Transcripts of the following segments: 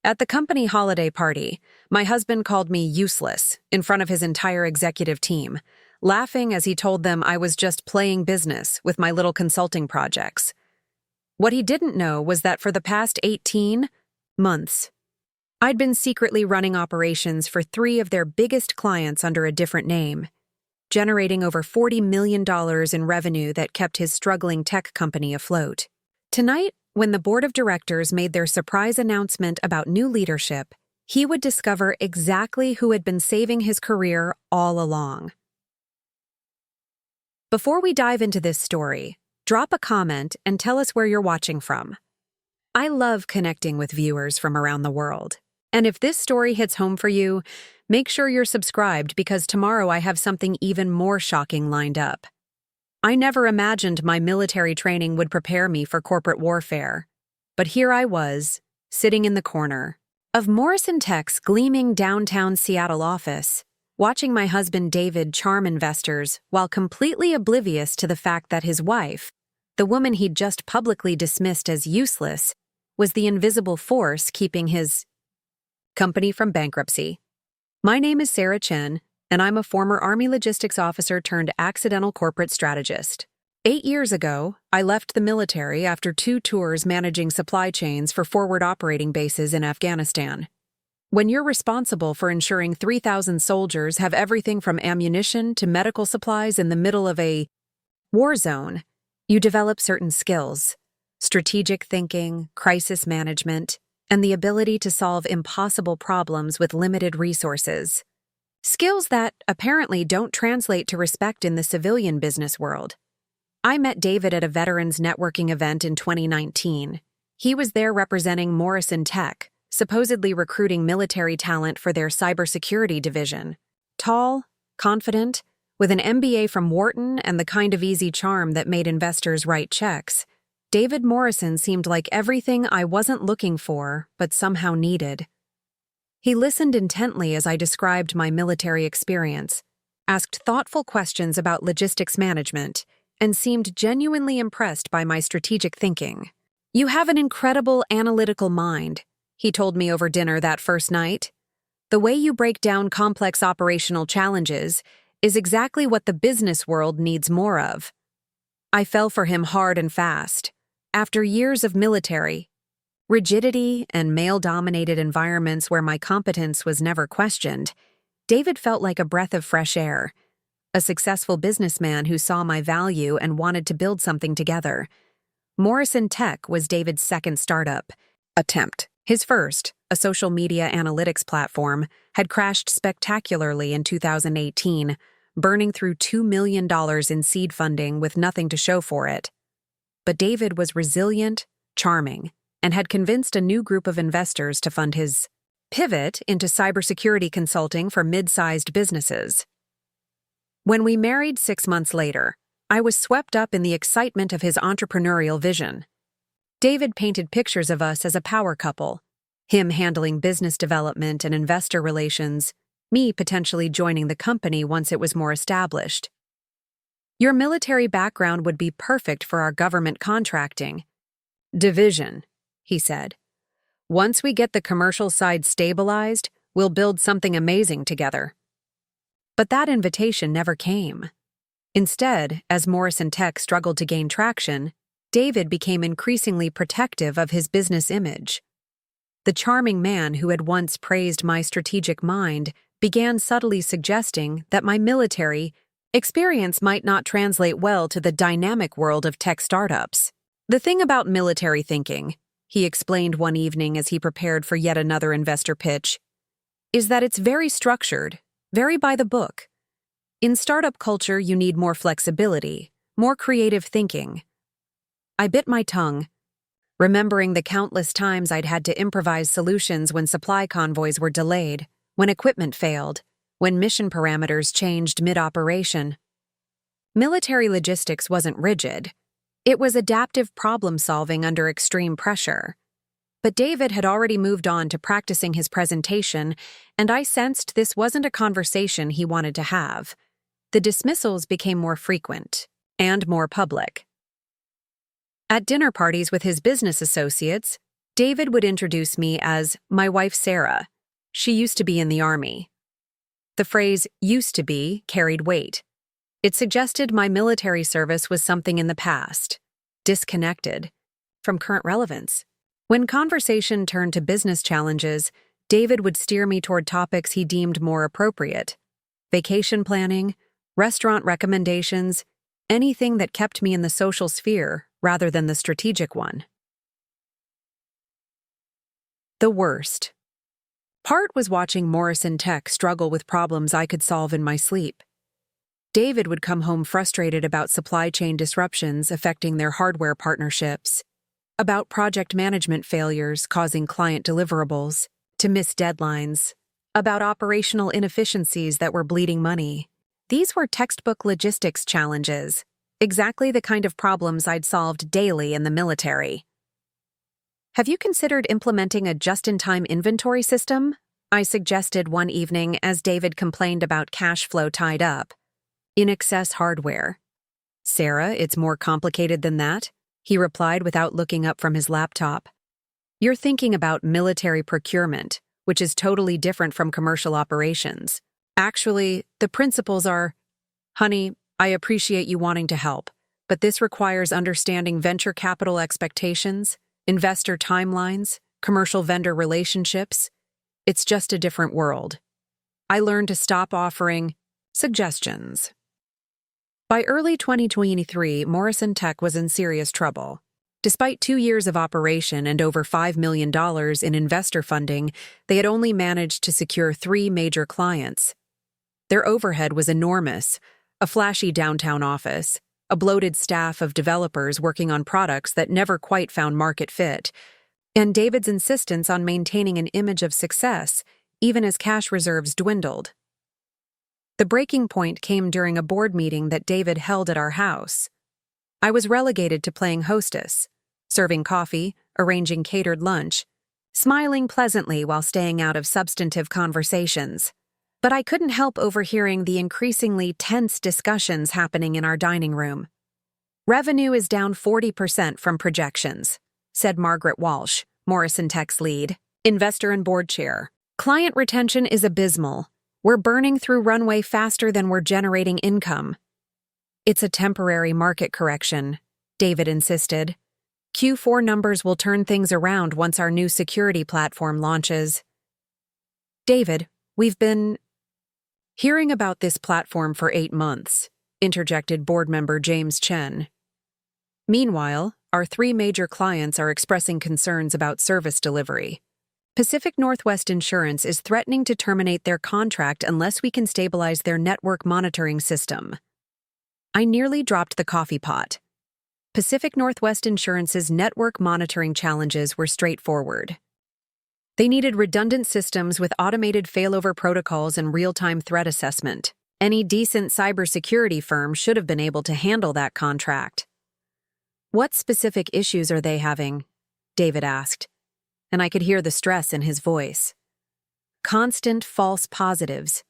At the company holiday party, my husband called me useless in front of his entire executive team, laughing as he told them I was just playing business with my little consulting projects. What he didn't know was that for the past 18 months, I'd been secretly running operations for 3 of their biggest clients under a different name, generating over $40 million in revenue that kept his struggling tech company afloat. Tonight, when the board of directors made their surprise announcement about new leadership, he would discover exactly who had been saving his career all along. Before we dive into this story, drop a comment and tell us where you're watching from. I love connecting with viewers from around the world. And if this story hits home for you, make sure you're subscribed because tomorrow I have something even more shocking lined up. I never imagined my military training would prepare me for corporate warfare. But here I was, sitting in the corner of Morrison Tech's gleaming downtown Seattle office, watching my husband David charm investors while completely oblivious to the fact that his wife, the woman he'd just publicly dismissed as useless, was the invisible force keeping his company from bankruptcy. My name is Sarah Chen, and I'm a former Army logistics officer turned accidental corporate strategist. 8 years ago, I left the military after 2 tours managing supply chains for forward operating bases in Afghanistan. When you're responsible for ensuring 3,000 soldiers have everything from ammunition to medical supplies in the middle of a war zone, you develop certain skills: strategic thinking, crisis management, and the ability to solve impossible problems with limited resources. Skills that apparently don't translate to respect in the civilian business world. I met David at a veterans networking event in 2019. He was there representing Morrison Tech, supposedly recruiting military talent for their cybersecurity division. Tall, confident, with an MBA from Wharton and the kind of easy charm that made investors write checks, David Morrison seemed like everything I wasn't looking for, but somehow needed. He listened intently as I described my military experience, asked thoughtful questions about logistics management, and seemed genuinely impressed by my strategic thinking. "You have an incredible analytical mind," he told me over dinner that first night. "The way you break down complex operational challenges is exactly what the business world needs more of." I fell for him hard and fast. After years of military rigidity and male-dominated environments where my competence was never questioned, David felt like a breath of fresh air, a successful businessman who saw my value and wanted to build something together. Morrison Tech was David's second startup attempt. His first, a social media analytics platform, had crashed spectacularly in 2018, burning through $2 million in seed funding with nothing to show for it. But David was resilient, charming, and had convinced a new group of investors to fund his pivot into cybersecurity consulting for mid-sized businesses. When we married 6 months later, I was swept up in the excitement of his entrepreneurial vision. David painted pictures of us as a power couple, him handling business development and investor relations, me potentially joining the company once it was more established. "Your military background would be perfect for our government contracting division," he said. "Once we get the commercial side stabilized, we'll build something amazing together." But that invitation never came. Instead, as Morrison Tech struggled to gain traction, David became increasingly protective of his business image. The charming man who had once praised my strategic mind began subtly suggesting that my military experience might not translate well to the dynamic world of tech startups. "The thing about military thinking," he explained one evening as he prepared for yet another investor pitch, "is that it's very structured, very by the book. In startup culture, you need more flexibility, more creative thinking." I bit my tongue, remembering the countless times I'd had to improvise solutions when supply convoys were delayed, when equipment failed, when mission parameters changed mid-operation. Military logistics wasn't rigid. It was adaptive problem-solving under extreme pressure. But David had already moved on to practicing his presentation, and I sensed this wasn't a conversation he wanted to have. The dismissals became more frequent and more public. At dinner parties with his business associates, David would introduce me as my wife Sarah. She used to be in the Army. The phrase used to be carried weight. It suggested my military service was something in the past, disconnected from current relevance. When conversation turned to business challenges, David would steer me toward topics he deemed more appropriate: vacation planning, restaurant recommendations, anything that kept me in the social sphere rather than the strategic one. The worst part was watching Morrison Tech struggle with problems I could solve in my sleep. David would come home frustrated about supply chain disruptions affecting their hardware partnerships, about project management failures causing client deliverables to miss deadlines, about operational inefficiencies that were bleeding money. These were textbook logistics challenges, exactly the kind of problems I'd solved daily in the military. "Have you considered implementing a just-in-time inventory system?" I suggested one evening as David complained about cash flow tied up in excess hardware. "Sarah, it's more complicated than that," he replied without looking up from his laptop. "You're thinking about military procurement, which is totally different from commercial operations. Actually, the principles are, honey, I appreciate you wanting to help, but this requires understanding venture capital expectations, investor timelines, commercial vendor relationships. It's just a different world. I learned to stop offering suggestions." By early 2023, Morrison Tech was in serious trouble. Despite 2 years of operation and over $5 million in investor funding, they had only managed to secure 3 major clients. Their overhead was enormous: a flashy downtown office, a bloated staff of developers working on products that never quite found market fit, and David's insistence on maintaining an image of success, even as cash reserves dwindled. The breaking point came during a board meeting that David held at our house. I was relegated to playing hostess, serving coffee, arranging catered lunch, smiling pleasantly while staying out of substantive conversations. But I couldn't help overhearing the increasingly tense discussions happening in our dining room. "Revenue is down 40% from projections," said Margaret Walsh, Morrison Tech's lead, investor and board chair. "Client retention is abysmal. We're burning through runway faster than we're generating income." "It's a temporary market correction," David insisted. "Q4 numbers will turn things around once our new security platform launches." "David, we've been hearing about this platform for 8 months, interjected board member James Chen. "Meanwhile, our 3 major clients are expressing concerns about service delivery. Pacific Northwest Insurance is threatening to terminate their contract unless we can stabilize their network monitoring system." I nearly dropped the coffee pot. Pacific Northwest Insurance's network monitoring challenges were straightforward. They needed redundant systems with automated failover protocols and real-time threat assessment. Any decent cybersecurity firm should have been able to handle that contract. "What specific issues are they having?" David asked, and I could hear the stress in his voice. "Constant false positives,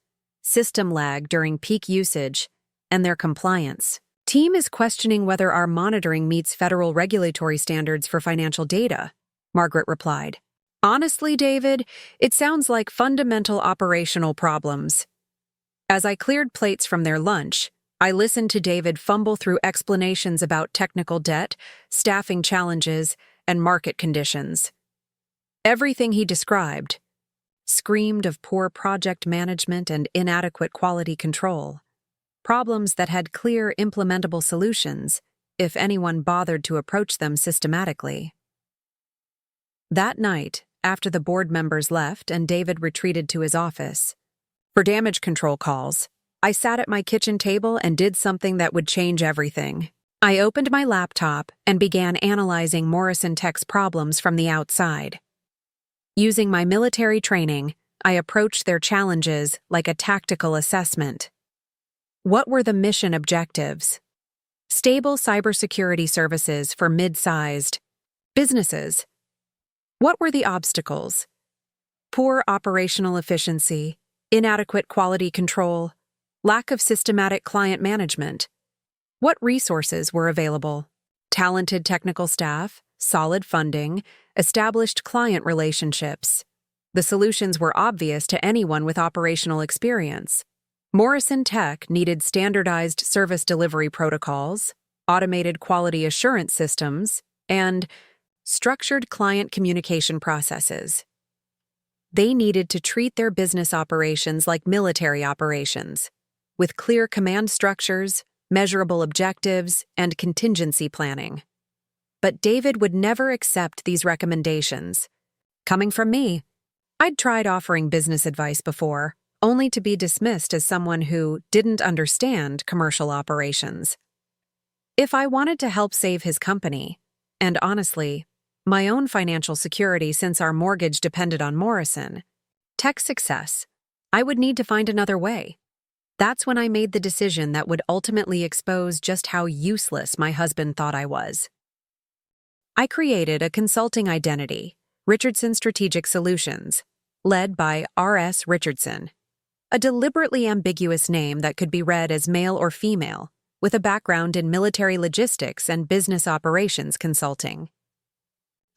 system lag during peak usage, and their compliance. Team is questioning whether our monitoring meets federal regulatory standards for financial data," Margaret replied. "Honestly, David, it sounds like fundamental operational problems." As I cleared plates from their lunch, I listened to David fumble through explanations about technical debt, staffing challenges, and market conditions. Everything he described screamed of poor project management and inadequate quality control, problems that had clear, implementable solutions if anyone bothered to approach them systematically. That night, after the board members left and David retreated to his office for damage control calls, I sat at my kitchen table and did something that would change everything. I opened my laptop and began analyzing Morrison Tech's problems from the outside. Using my military training, I approached their challenges like a tactical assessment. What were the mission objectives? Stable cybersecurity services for mid-sized businesses. What were the obstacles? Poor operational efficiency, inadequate quality control, lack of systematic client management. What resources were available? Talented technical staff, solid funding, established client relationships. The solutions were obvious to anyone with operational experience. Morrison Tech needed standardized service delivery protocols, automated quality assurance systems, and structured client communication processes. They needed to treat their business operations like military operations, with clear command structures, measurable objectives, and contingency planning. But David would never accept these recommendations. Coming from me, I'd tried offering business advice before, only to be dismissed as someone who didn't understand commercial operations. If I wanted to help save his company, and honestly, my own financial security since our mortgage depended on Morrison Tech's success, I would need to find another way. That's when I made the decision that would ultimately expose just how useless my husband thought I was. I created a consulting identity, Richardson Strategic Solutions, led by R.S. Richardson, a deliberately ambiguous name that could be read as male or female, with a background in military logistics and business operations consulting.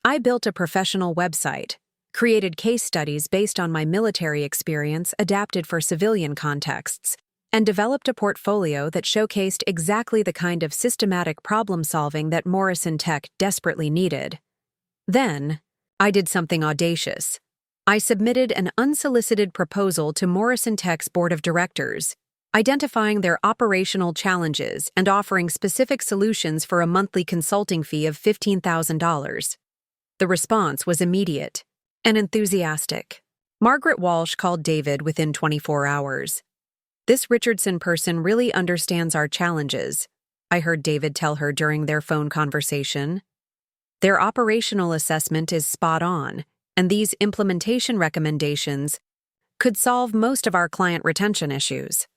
I built a professional website, created case studies based on my military experience adapted for civilian contexts, and developed a portfolio that showcased exactly the kind of systematic problem-solving that Morrison Tech desperately needed. Then, I did something audacious. I submitted an unsolicited proposal to Morrison Tech's board of directors, identifying their operational challenges and offering specific solutions for a monthly consulting fee of $15,000. The response was immediate and enthusiastic. Margaret Walsh called David within 24 hours. "This Richardson person really understands our challenges," I heard David tell her during their phone conversation. "Their operational assessment is spot on, and these implementation recommendations could solve most of our client retention issues."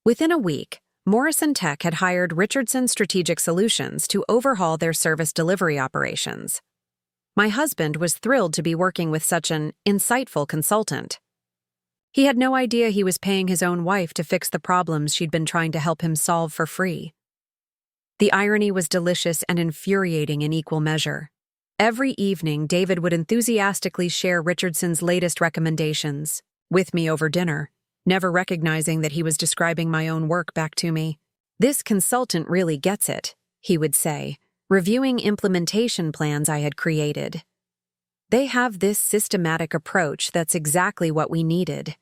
Within a week, Morrison Tech had hired Richardson Strategic Solutions to overhaul their service delivery operations. My husband was thrilled to be working with such an insightful consultant. He had no idea he was paying his own wife to fix the problems she'd been trying to help him solve for free. The irony was delicious and infuriating in equal measure. Every evening, David would enthusiastically share Richardson's latest recommendations with me over dinner, never recognizing that he was describing my own work back to me. "This consultant really gets it," he would say, reviewing implementation plans I had created. "They have this systematic approach that's exactly what we needed.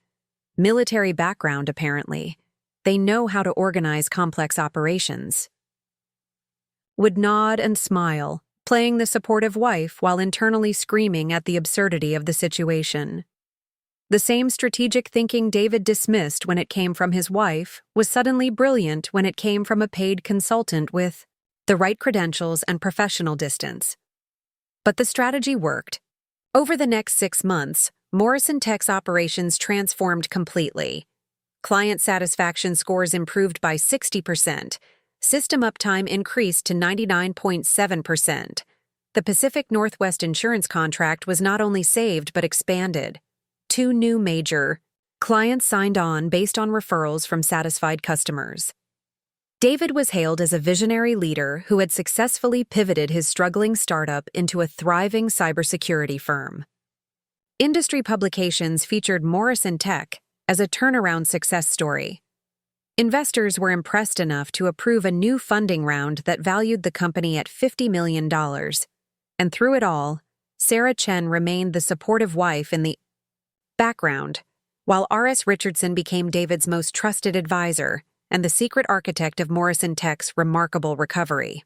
Military background, apparently. They know how to organize complex operations." Would nod and smile, playing the supportive wife while internally screaming at the absurdity of the situation. The same strategic thinking David dismissed when it came from his wife was suddenly brilliant when it came from a paid consultant with the right credentials and professional distance. But the strategy worked. Over the next 6 months, Morrison Tech's operations transformed completely. Client satisfaction scores improved by 60%. System uptime increased to 99.7%. The Pacific Northwest insurance contract was not only saved but expanded. 2 new major clients signed on based on referrals from satisfied customers. David was hailed as a visionary leader who had successfully pivoted his struggling startup into a thriving cybersecurity firm. Industry publications featured Morrison Tech as a turnaround success story. Investors were impressed enough to approve a new funding round that valued the company at $50 million. And through it all, Sarah Chen remained the supportive wife in the background, while R.S. Richardson became David's most trusted advisor and the secret architect of Morrison Tech's remarkable recovery.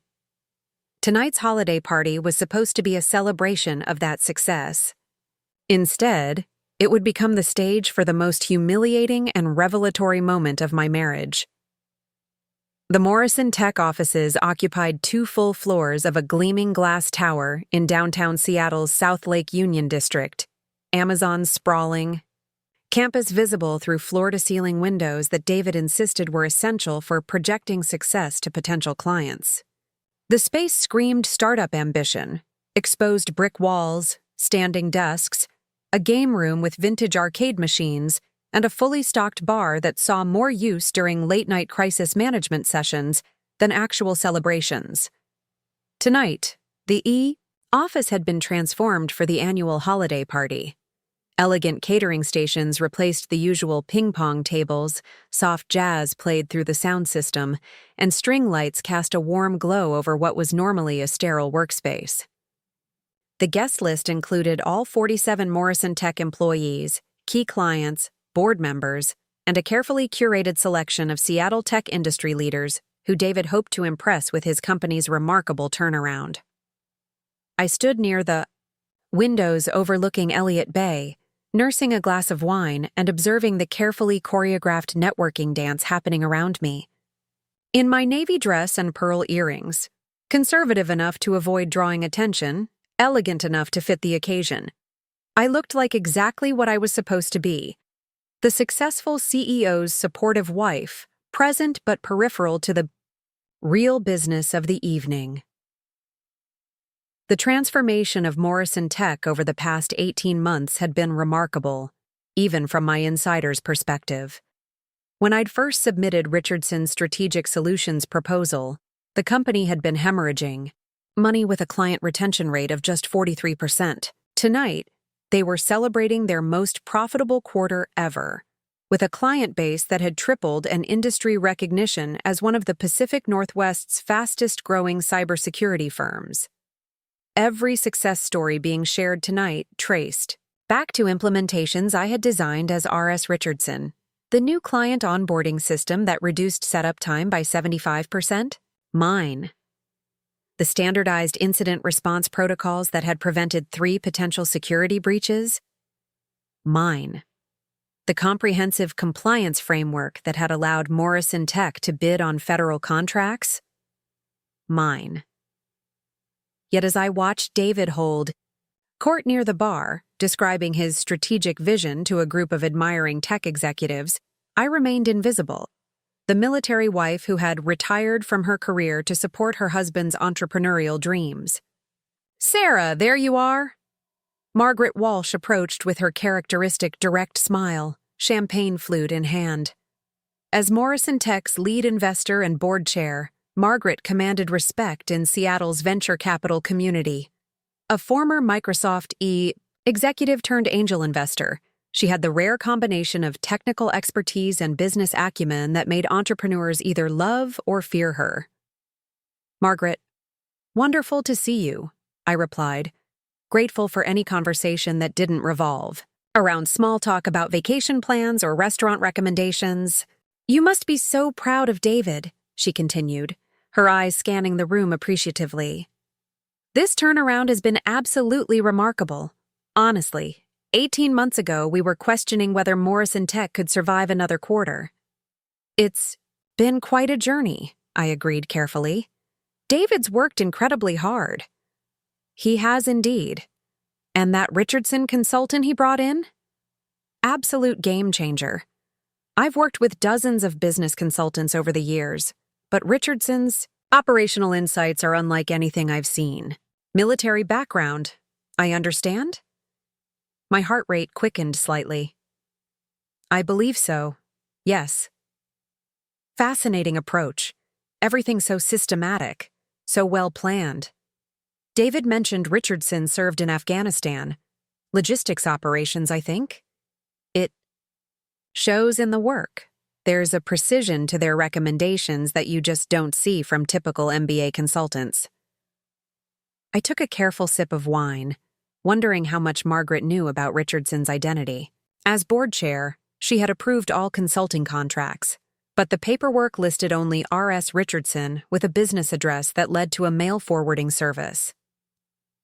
Tonight's holiday party was supposed to be a celebration of that success. Instead, it would become the stage for the most humiliating and revelatory moment of my marriage. The Morrison Tech offices occupied 2 full floors of a gleaming glass tower in downtown Seattle's South Lake Union District, Amazon's sprawling campus visible through floor-to-ceiling windows that David insisted were essential for projecting success to potential clients. The space screamed startup ambition, exposed brick walls, standing desks, a game room with vintage arcade machines, and a fully stocked bar that saw more use during late-night crisis management sessions than actual celebrations. Tonight, the office had been transformed for the annual holiday party. Elegant catering stations replaced the usual ping-pong tables, soft jazz played through the sound system, and string lights cast a warm glow over what was normally a sterile workspace. The guest list included all 47 Morrison Tech employees, key clients, board members, and a carefully curated selection of Seattle tech industry leaders who David hoped to impress with his company's remarkable turnaround. I stood near the windows overlooking Elliott Bay, nursing a glass of wine and observing the carefully choreographed networking dance happening around me. In my navy dress and pearl earrings, conservative enough to avoid drawing attention, elegant enough to fit the occasion, I looked like exactly what I was supposed to be: the successful CEO's supportive wife, present but peripheral to the real business of the evening. The transformation of Morrison Tech over the past 18 months had been remarkable, even from my insider's perspective. When I'd first submitted Richardson Strategic Solutions proposal, the company had been hemorrhaging money with a client retention rate of just 43%. Tonight, they were celebrating their most profitable quarter ever, with a client base that had tripled and industry recognition as one of the Pacific Northwest's fastest-growing cybersecurity firms. Every success story being shared tonight traced back to implementations I had designed as R.S. Richardson, the new client onboarding system that reduced setup time by 75%, mine. The standardized incident response protocols that had prevented 3 potential security breaches, mine. The comprehensive compliance framework that had allowed Morrison Tech to bid on federal contracts, mine. Yet as I watched David hold court near the bar, describing his strategic vision to a group of admiring tech executives, I remained invisible. The military wife who had retired from her career to support her husband's entrepreneurial dreams. "Sarah, there you are!" Margaret Walsh approached with her characteristic direct smile, champagne flute in hand. As Morrison Tech's lead investor and board chair, Margaret commanded respect in Seattle's venture capital community. A former Microsoft executive turned angel investor, she had the rare combination of technical expertise and business acumen that made entrepreneurs either love or fear her. "Margaret, wonderful to see you," I replied, grateful for any conversation that didn't revolve around small talk about vacation plans or restaurant recommendations. "You must be so proud of David," she continued, her eyes scanning the room appreciatively. "This turnaround has been absolutely remarkable. Honestly, 18 months ago we were questioning whether Morrison Tech could survive another quarter." "It's been quite a journey," I agreed carefully. "David's worked incredibly hard." "He has indeed. And that Richardson consultant he brought in? Absolute game changer. I've worked with dozens of business consultants over the years, but Richardson's operational insights are unlike anything I've seen. Military background, I understand?" My heart rate quickened slightly. "I believe so. Yes." Fascinating approach. Everything so systematic, so well planned. David mentioned Richardson served in Afghanistan. Logistics operations, I think. It shows in the work. There's a precision to their recommendations that you just don't see from typical MBA consultants. I took a careful sip of wine, wondering how much Margaret knew about Richardson's identity. As board chair, she had approved all consulting contracts, but the paperwork listed only R.S. Richardson with a business address that led to a mail forwarding service.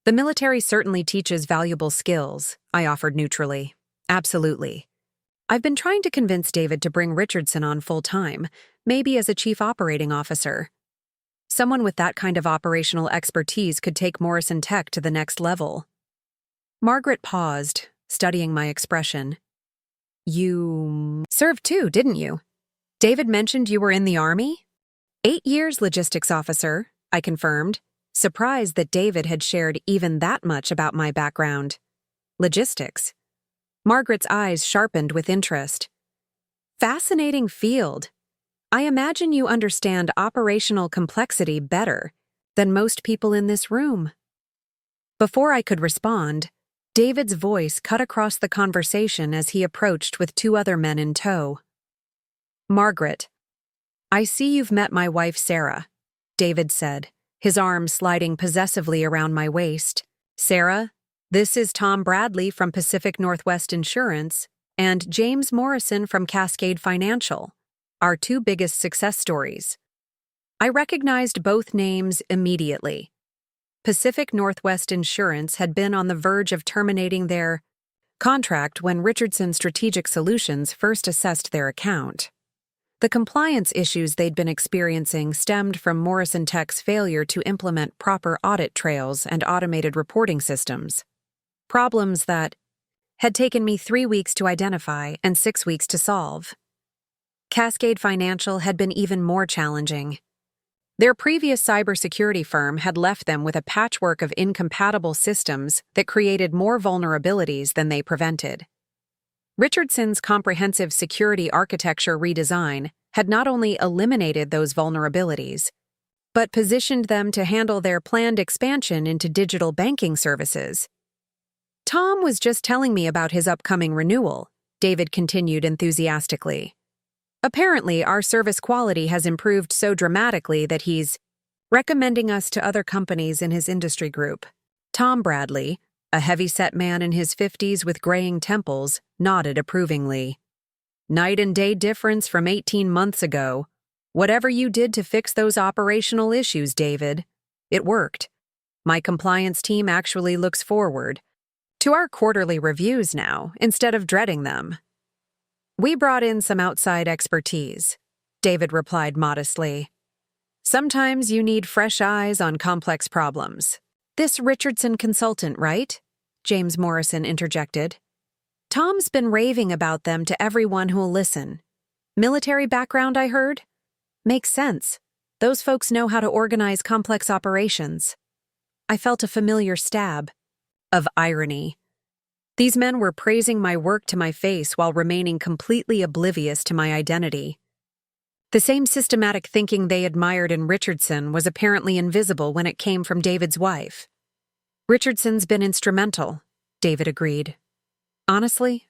"The military certainly teaches valuable skills," I offered neutrally. "Absolutely. I've been trying to convince David to bring Richardson on full-time, maybe as a chief operating officer. Someone with that kind of operational expertise could take Morrison Tech to the next level." Margaret paused, studying my expression. "You served too, didn't you? David mentioned you were in the Army?" 8 years logistics officer, I confirmed, surprised that David had shared even that much about my background. Logistics. Margaret's eyes sharpened with interest. "Fascinating field. I imagine you understand operational complexity better than most people in this room." Before I could respond, David's voice cut across the conversation as he approached with two other men in tow. "Margaret, I see you've met my wife Sarah," David said, his arm sliding possessively around my waist. "Sarah, this is Tom Bradley from Pacific Northwest Insurance and James Morrison from Cascade Financial, our two biggest success stories." I recognized both names immediately. Pacific Northwest Insurance had been on the verge of terminating their contract when Richardson Strategic Solutions first assessed their account. The compliance issues they'd been experiencing stemmed from Morrison Tech's failure to implement proper audit trails and automated reporting systems. Problems that had taken me 3 weeks to identify and 6 weeks to solve. Cascade Financial had been even more challenging. Their previous cybersecurity firm had left them with a patchwork of incompatible systems that created more vulnerabilities than they prevented. Richardson's comprehensive security architecture redesign had not only eliminated those vulnerabilities, but positioned them to handle their planned expansion into digital banking services. "Tom was just telling me about his upcoming renewal," David continued enthusiastically. "Apparently, our service quality has improved so dramatically that he's recommending us to other companies in his industry group." Tom Bradley, a heavy-set man in his 50s with graying temples, nodded approvingly. "Night and day difference from 18 months ago. Whatever you did to fix those operational issues, David, it worked. My compliance team actually looks forward to our quarterly reviews now instead of dreading them." "We brought in some outside expertise," David replied modestly. "Sometimes you need fresh eyes on complex problems." "This Richardson consultant, right?" James Morrison interjected. "Tom's been raving about them to everyone who'll listen. Military background, I heard? Makes sense. Those folks know how to organize complex operations." I felt a familiar stab of irony. These men were praising my work to my face while remaining completely oblivious to my identity. The same systematic thinking they admired in Richardson was apparently invisible when it came from David's wife. "Richardson's been instrumental," David agreed. "Honestly,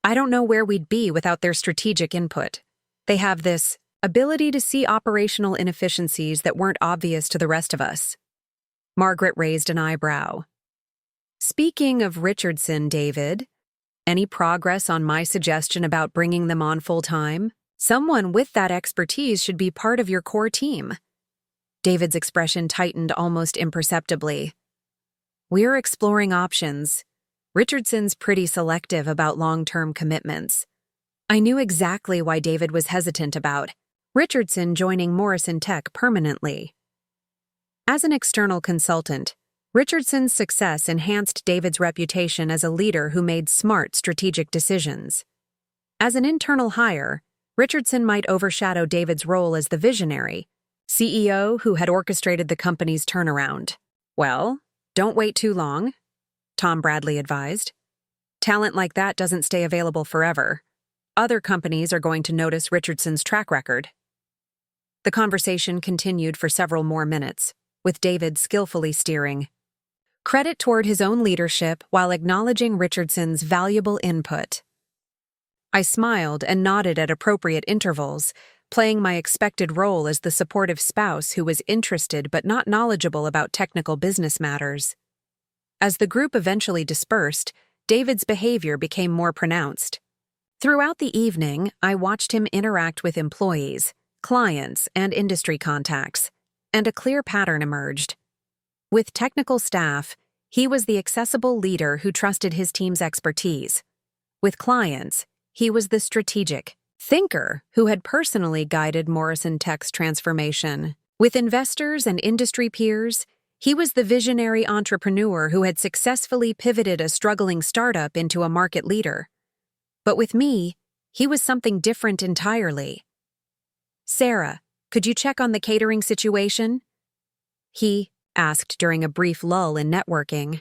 I don't know where we'd be without their strategic input. They have this ability to see operational inefficiencies that weren't obvious to the rest of us." Margaret raised an eyebrow. "Speaking of Richardson, David, any progress on my suggestion about bringing them on full-time? Someone with that expertise should be part of your core team." David's expression tightened almost imperceptibly. "We're exploring options. Richardson's pretty selective about long-term commitments." I knew exactly why David was hesitant about Richardson joining Morrison Tech permanently. As an external consultant, Richardson's success enhanced David's reputation as a leader who made smart strategic decisions. As an internal hire, Richardson might overshadow David's role as the visionary CEO who had orchestrated the company's turnaround. "Well, don't wait too long," Tom Bradley advised. "Talent like that doesn't stay available forever. Other companies are going to notice Richardson's track record." The conversation continued for several more minutes, with David skillfully steering. Credit toward his own leadership while acknowledging Richardson's valuable input. I smiled and nodded at appropriate intervals, playing my expected role as the supportive spouse who was interested but not knowledgeable about technical business matters. As the group eventually dispersed, David's behavior became more pronounced. Throughout the evening, I watched him interact with employees, clients, and industry contacts, and a clear pattern emerged. With technical staff, he was the accessible leader who trusted his team's expertise. With clients, he was the strategic thinker who had personally guided Morrison Tech's transformation. With investors and industry peers, he was the visionary entrepreneur who had successfully pivoted a struggling startup into a market leader. But with me, he was something different entirely. "Sarah, could you check on the catering situation?" He asked during a brief lull in networking.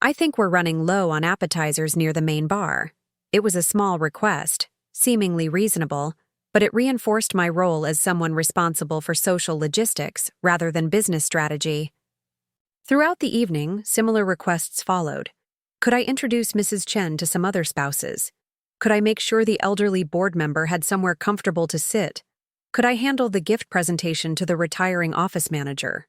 "I think we're running low on appetizers near the main bar." It was a small request, seemingly reasonable, but it reinforced my role as someone responsible for social logistics rather than business strategy. Throughout the evening, similar requests followed. Could I introduce Mrs. Chen to some other spouses? Could I make sure the elderly board member had somewhere comfortable to sit? Could I handle the gift presentation to the retiring office manager?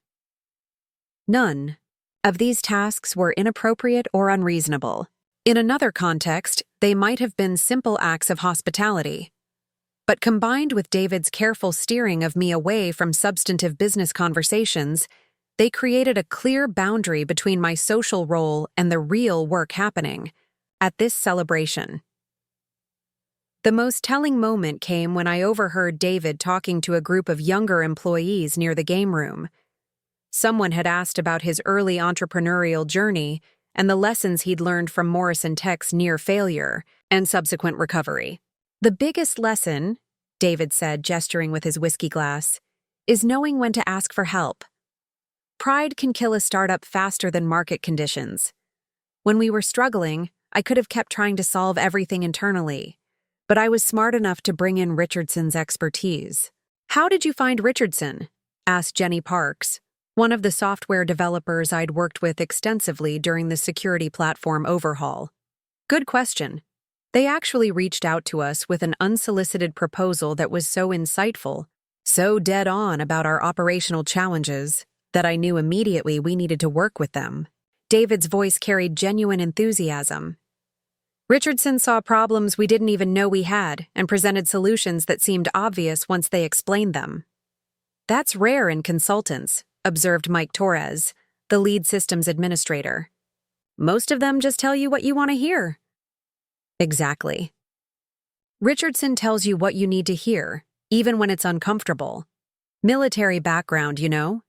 None of these tasks were inappropriate or unreasonable. In another context, they might have been simple acts of hospitality. But combined with David's careful steering of me away from substantive business conversations, they created a clear boundary between my social role and the real work happening at this celebration. The most telling moment came when I overheard David talking to a group of younger employees near the game room. Someone had asked about his early entrepreneurial journey and the lessons he'd learned from Morrison Tech's near failure and subsequent recovery. The biggest lesson, David said, gesturing with his whiskey glass, is knowing when to ask for help. Pride can kill a startup faster than market conditions. When we were struggling, I could have kept trying to solve everything internally, but I was smart enough to bring in Richardson's expertise. "How did you find Richardson?" asked Jenny Parks, one of the software developers I'd worked with extensively during the security platform overhaul. "Good question. They actually reached out to us with an unsolicited proposal that was so insightful, so dead on about our operational challenges, that I knew immediately we needed to work with them." David's voice carried genuine enthusiasm. "Richardson saw problems we didn't even know we had and presented solutions that seemed obvious once they explained them." "That's rare in consultants," observed Mike Torres, the lead systems administrator. "Most of them just tell you what you want to hear." Exactly. Richardson tells you what you need to hear, even when it's uncomfortable. Military background, you know?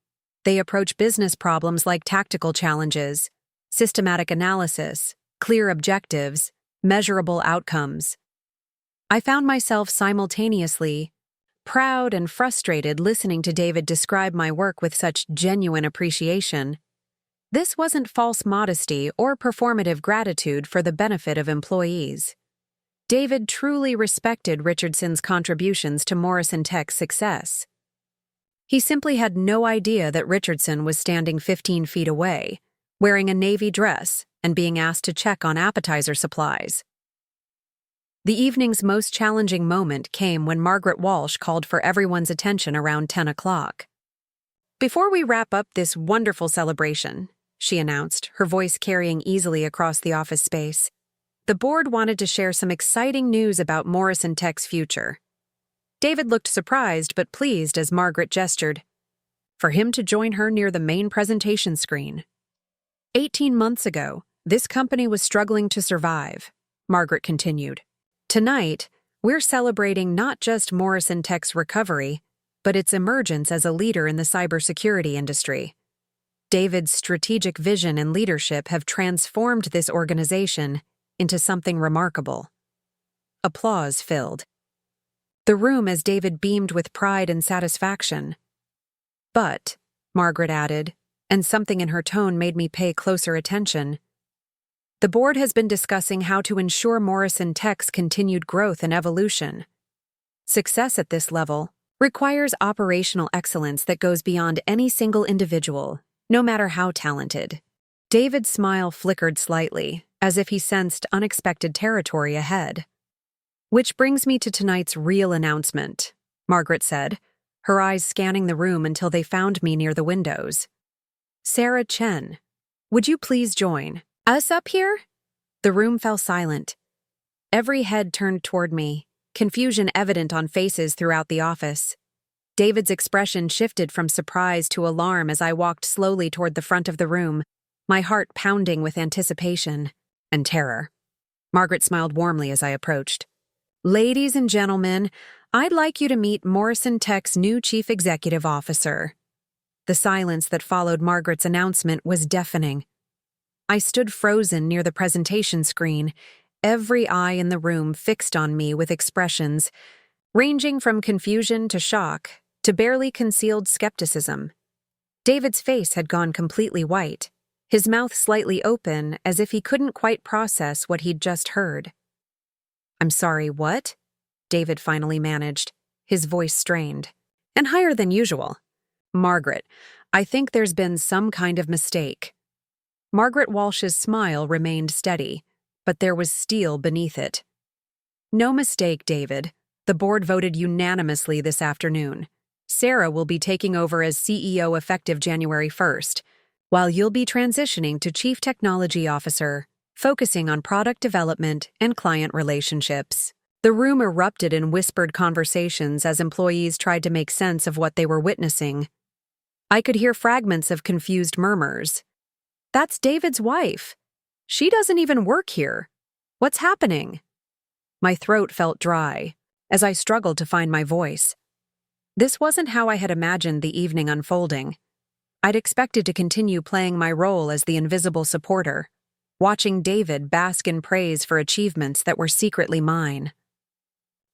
They approach business problems like tactical challenges, systematic analysis, clear objectives, measurable outcomes. I found myself simultaneously proud and frustrated listening to David describe my work with such genuine appreciation. This wasn't false modesty or performative gratitude for the benefit of employees. David truly respected Richardson's contributions to Morrison Tech's success. He simply had no idea that Richardson was standing 15 feet away, wearing a navy dress and being asked to check on appetizer supplies. The evening's most challenging moment came when Margaret Walsh called for everyone's attention around 10 o'clock. "Before we wrap up this wonderful celebration," she announced, her voice carrying easily across the office space, "the board wanted to share some exciting news about Morrison Tech's future." David looked surprised but pleased as Margaret gestured for him to join her near the main presentation screen. 18 months ago, this company was struggling to survive, Margaret continued. Tonight, we're celebrating not just Morrison Tech's recovery, but its emergence as a leader in the cybersecurity industry. David's strategic vision and leadership have transformed this organization into something remarkable. Applause filled the room as David beamed with pride and satisfaction. "But," Margaret added, and something in her tone made me pay closer attention, "the board has been discussing how to ensure Morrison Tech's continued growth and evolution. Success at this level requires operational excellence that goes beyond any single individual, no matter how talented." David's smile flickered slightly, as if he sensed unexpected territory ahead. "Which brings me to tonight's real announcement," Margaret said, her eyes scanning the room until they found me near the windows. "Sarah Chen, would you please join us up here?" The room fell silent. Every head turned toward me, confusion evident on faces throughout the office. David's expression shifted from surprise to alarm as I walked slowly toward the front of the room, my heart pounding with anticipation and terror. Margaret smiled warmly as I approached. "Ladies and gentlemen, I'd like you to meet Morrison Tech's new Chief Executive Officer." The silence that followed Margaret's announcement was deafening. I stood frozen near the presentation screen, every eye in the room fixed on me with expressions ranging from confusion to shock to barely concealed skepticism. David's face had gone completely white, his mouth slightly open as if he couldn't quite process what he'd just heard. "I'm sorry, what?" David finally managed, his voice strained. "And higher than usual. Margaret, I think there's been some kind of mistake. Margaret Walsh's smile remained steady, but there was steel beneath it. No mistake, David. The board voted unanimously this afternoon. Sarah will be taking over as CEO effective January 1st, while you'll be transitioning to Chief Technology Officer, focusing on product development and client relationships. The room erupted in whispered conversations as employees tried to make sense of what they were witnessing. I could hear fragments of confused murmurs. "That's David's wife. She doesn't even work here. What's happening?" My throat felt dry as I struggled to find my voice. This wasn't how I had imagined the evening unfolding. I'd expected to continue playing my role as the invisible supporter, watching David bask in praise for achievements that were secretly mine.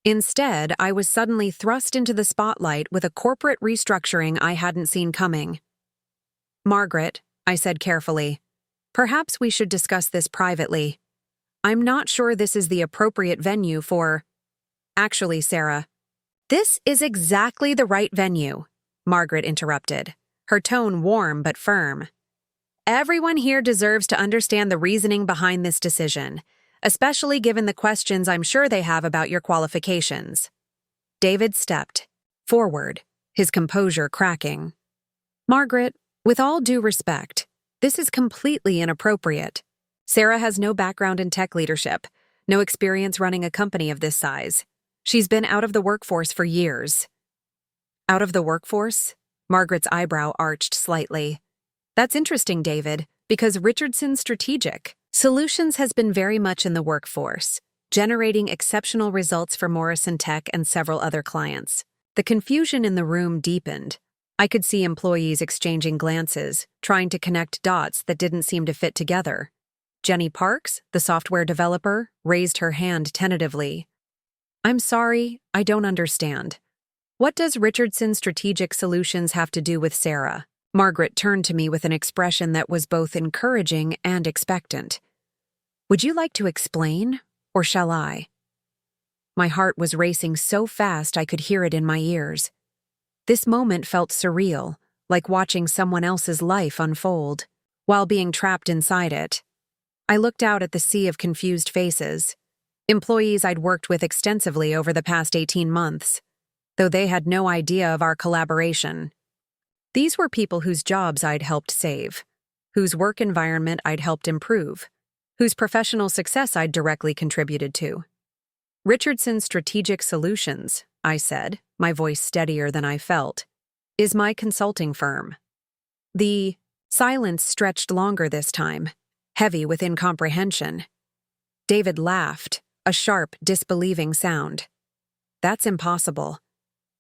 Instead, I was suddenly thrust into the spotlight with a corporate restructuring I hadn't seen coming. "Margaret," I said carefully, "perhaps we should discuss this privately. I'm not sure this is the appropriate venue for—" "Actually, Sarah, this is exactly the right venue," Margaret interrupted, her tone warm but firm. "Everyone here deserves to understand the reasoning behind this decision, especially given the questions I'm sure they have about your qualifications." David stepped forward, his composure cracking. "Margaret, with all due respect, this is completely inappropriate. Sarah has no background in tech leadership, no experience running a company of this size. She's been out of the workforce for years." "Out of the workforce?" Margaret's eyebrow arched slightly. "That's interesting, David, because Richardson Strategic Solutions has been very much in the workforce, generating exceptional results for Morrison Tech and several other clients." The confusion in the room deepened. I could see employees exchanging glances, trying to connect dots that didn't seem to fit together. Jenny Parks, the software developer, raised her hand tentatively. "I'm sorry, I don't understand. What does Richardson Strategic Solutions have to do with Sarah?" Margaret turned to me with an expression that was both encouraging and expectant. "Would you like to explain, or shall I?" My heart was racing so fast I could hear it in my ears. This moment felt surreal, like watching someone else's life unfold, while being trapped inside it. I looked out at the sea of confused faces, employees I'd worked with extensively over the past 18 months, though they had no idea of our collaboration. These were people whose jobs I'd helped save, whose work environment I'd helped improve, whose professional success I'd directly contributed to. "Richardson Strategic Solutions," I said, my voice steadier than I felt, "is my consulting firm." The silence stretched longer this time, heavy with incomprehension. David laughed, a sharp, disbelieving sound. "That's impossible.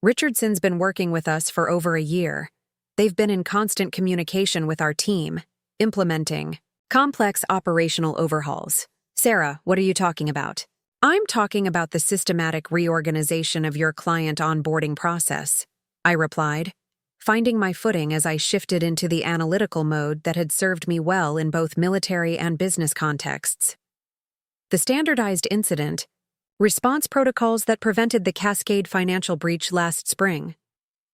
Richardson's been working with us for over a year. They've been in constant communication with our team, implementing complex operational overhauls." "Sarah, what are you talking about?" "I'm talking about the systematic reorganization of your client onboarding process," I replied, finding my footing as I shifted into the analytical mode that had served me well in both military and business contexts. The standardized incident response protocols that prevented the Cascade financial breach last spring,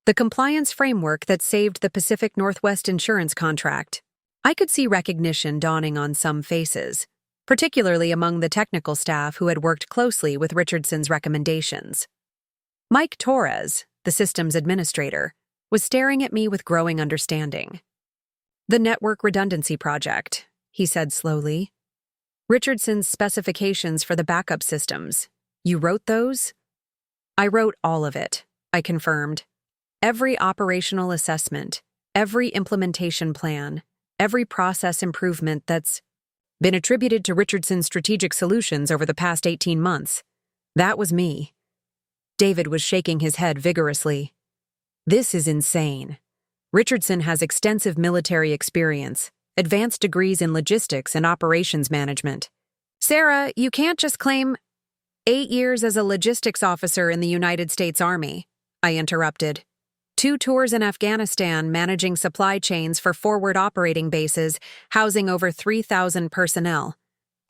the compliance framework that saved the Pacific Northwest insurance contract. I could see recognition dawning on some faces, particularly among the technical staff who had worked closely with Richardson's recommendations. Mike Torres, the systems administrator, was staring at me with growing understanding. "The Network Redundancy Project," he said slowly. "Richardson's specifications for the backup systems. You wrote those?" "I wrote all of it," I confirmed. "Every operational assessment, every implementation plan, every process improvement that's been attributed to Richardson Strategic Solutions over the past 18 months. That was me." David was shaking his head vigorously. "This is insane. Richardson has extensive military experience, advanced degrees in logistics and operations management." "Sarah, you can't just claim 8 years as a logistics officer in the United States Army," I interrupted. 2 tours in Afghanistan managing supply chains for forward operating bases housing over 3,000 personnel.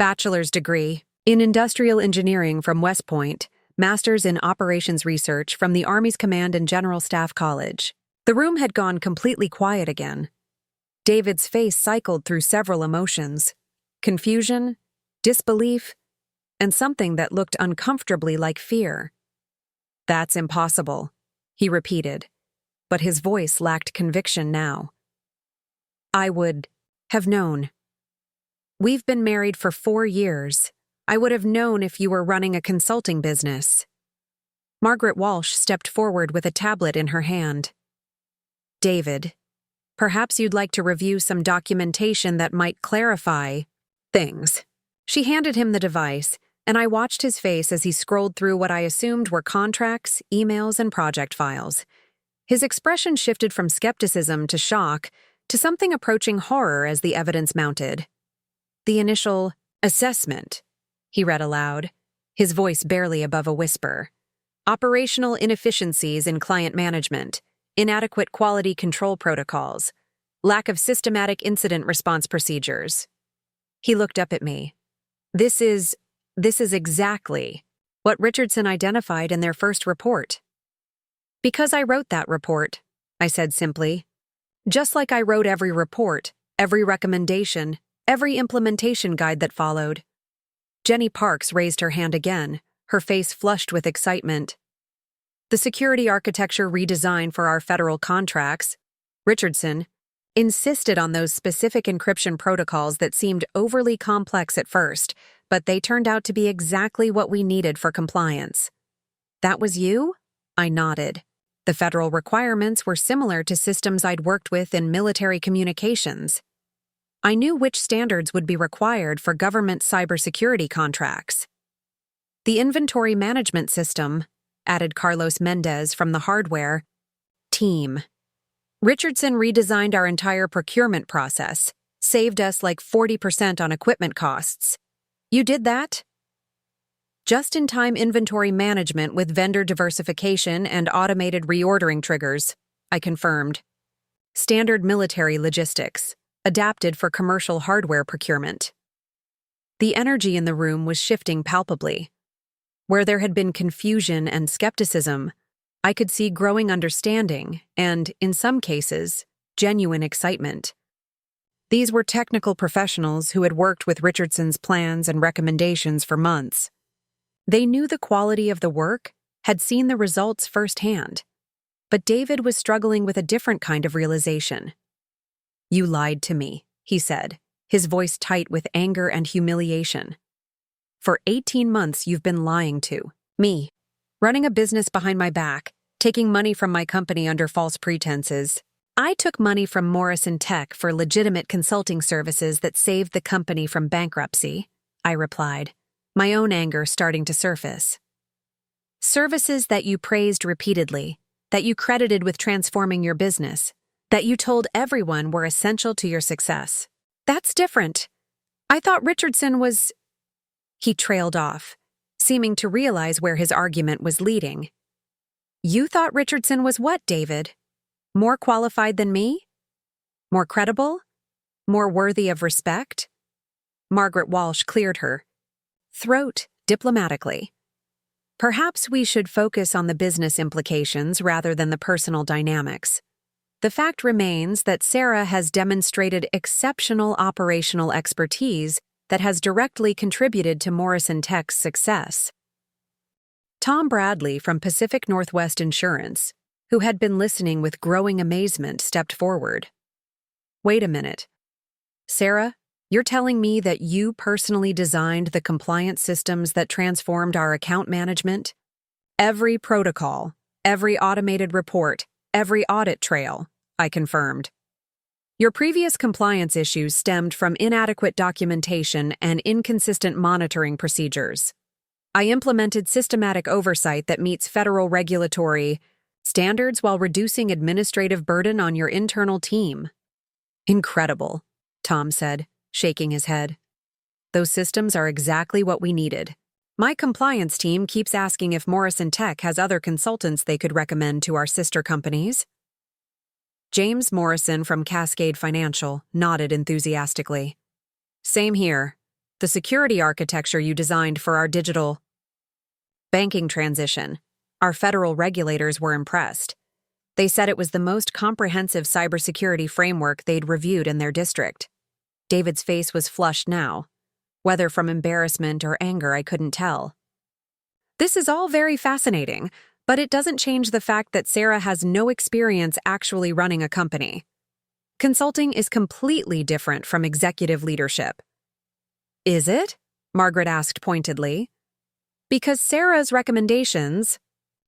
Bachelor's degree in industrial engineering from West Point, master's in operations research from the Army's Command and General Staff College. The room had gone completely quiet again. David's face cycled through several emotions: confusion, disbelief, and something that looked uncomfortably like fear. "That's impossible," he repeated, but his voice lacked conviction now. "I would have known. We've been married for 4 years. I would have known if you were running a consulting business." Margaret Walsh stepped forward with a tablet in her hand. "David, perhaps you'd like to review some documentation that might clarify things." She handed him the device, and I watched his face as he scrolled through what I assumed were contracts, emails, and project files. His expression shifted from skepticism to shock to something approaching horror as the evidence mounted. "The initial assessment," he read aloud, his voice barely above a whisper. "Operational inefficiencies in client management, inadequate quality control protocols, lack of systematic incident response procedures." He looked up at me. This is exactly what Richardson identified in their first report." "Because I wrote that report," I said simply. "Just like I wrote every report, every recommendation, every implementation guide that followed." Jenny Parks raised her hand again, her face flushed with excitement. "The security architecture redesign for our federal contracts, Richardson, insisted on those specific encryption protocols that seemed overly complex at first, but they turned out to be exactly what we needed for compliance." "That was you?" I nodded. The federal requirements were similar to systems I'd worked with in military communications. I knew which standards would be required for government cybersecurity contracts. "The inventory management system," added Carlos Mendez from the hardware team. "Richardson redesigned our entire procurement process, saved us like 40% on equipment costs." "You did that?" "Just-in-time inventory management with vendor diversification and automated reordering triggers," I confirmed. "Standard military logistics, adapted for commercial hardware procurement." The energy in the room was shifting palpably. Where there had been confusion and skepticism, I could see growing understanding and, in some cases, genuine excitement. These were technical professionals who had worked with Richardson's plans and recommendations for months. They knew the quality of the work, had seen the results firsthand. But David was struggling with a different kind of realization. "You lied to me," he said, his voice tight with anger and humiliation. "For 18 months you've been lying to me, running a business behind my back, taking money from my company under false pretenses." "I took money from Morrison Tech for legitimate consulting services that saved the company from bankruptcy," I replied, my own anger starting to surface. "Services that you praised repeatedly, that you credited with transforming your business, that you told everyone were essential to your success. That's different. I thought Richardson was—" He trailed off, seeming to realize where his argument was leading. "You thought Richardson was what, David? More qualified than me? More credible? More worthy of respect?" Margaret Walsh cleared her throat diplomatically. "Perhaps we should focus on the business implications rather than the personal dynamics. The fact remains that Sarah has demonstrated exceptional operational expertise that has directly contributed to Morrison Tech's success." Tom Bradley from Pacific Northwest Insurance, who had been listening with growing amazement, stepped forward. "Wait a minute. Sarah, you're telling me that you personally designed the compliance systems that transformed our account management? Every protocol, every automated report, every audit trail," I confirmed. "Your previous compliance issues stemmed from inadequate documentation and inconsistent monitoring procedures. I implemented systematic oversight that meets federal regulatory standards while reducing administrative burden on your internal team." "Incredible," Tom said, shaking his head. "Those systems are exactly what we needed. My compliance team keeps asking if Morrison Tech has other consultants they could recommend to our sister companies." James Morrison from Cascade Financial nodded enthusiastically. "Same here. The security architecture you designed for our digital banking transition. Our federal regulators were impressed. They said it was the most comprehensive cybersecurity framework they'd reviewed in their district. David's face was flushed now. Whether from embarrassment or anger, I couldn't tell. This is all very fascinating, but it doesn't change the fact that Sarah has no experience actually running a company. Consulting is completely different from executive leadership. Is it? Margaret asked pointedly. Because Sarah's recommendations,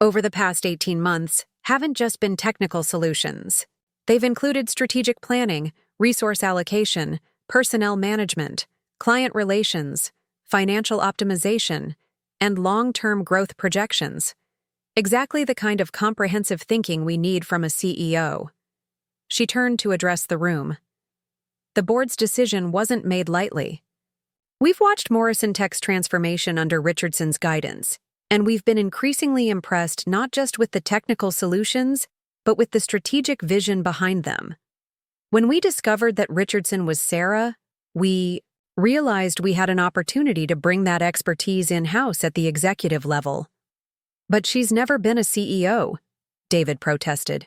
over the past 18 months, haven't just been technical solutions. They've included strategic planning, resource allocation, personnel management, client relations, financial optimization, and long-term growth projections. Exactly the kind of comprehensive thinking we need from a CEO. She turned to address the room. The board's decision wasn't made lightly. We've watched Morrison Tech's transformation under Richardson's guidance, and we've been increasingly impressed not just with the technical solutions, but with the strategic vision behind them. When we discovered that Richardson was Sarah, we realized we had an opportunity to bring that expertise in-house at the executive level. But she's never been a CEO, David protested.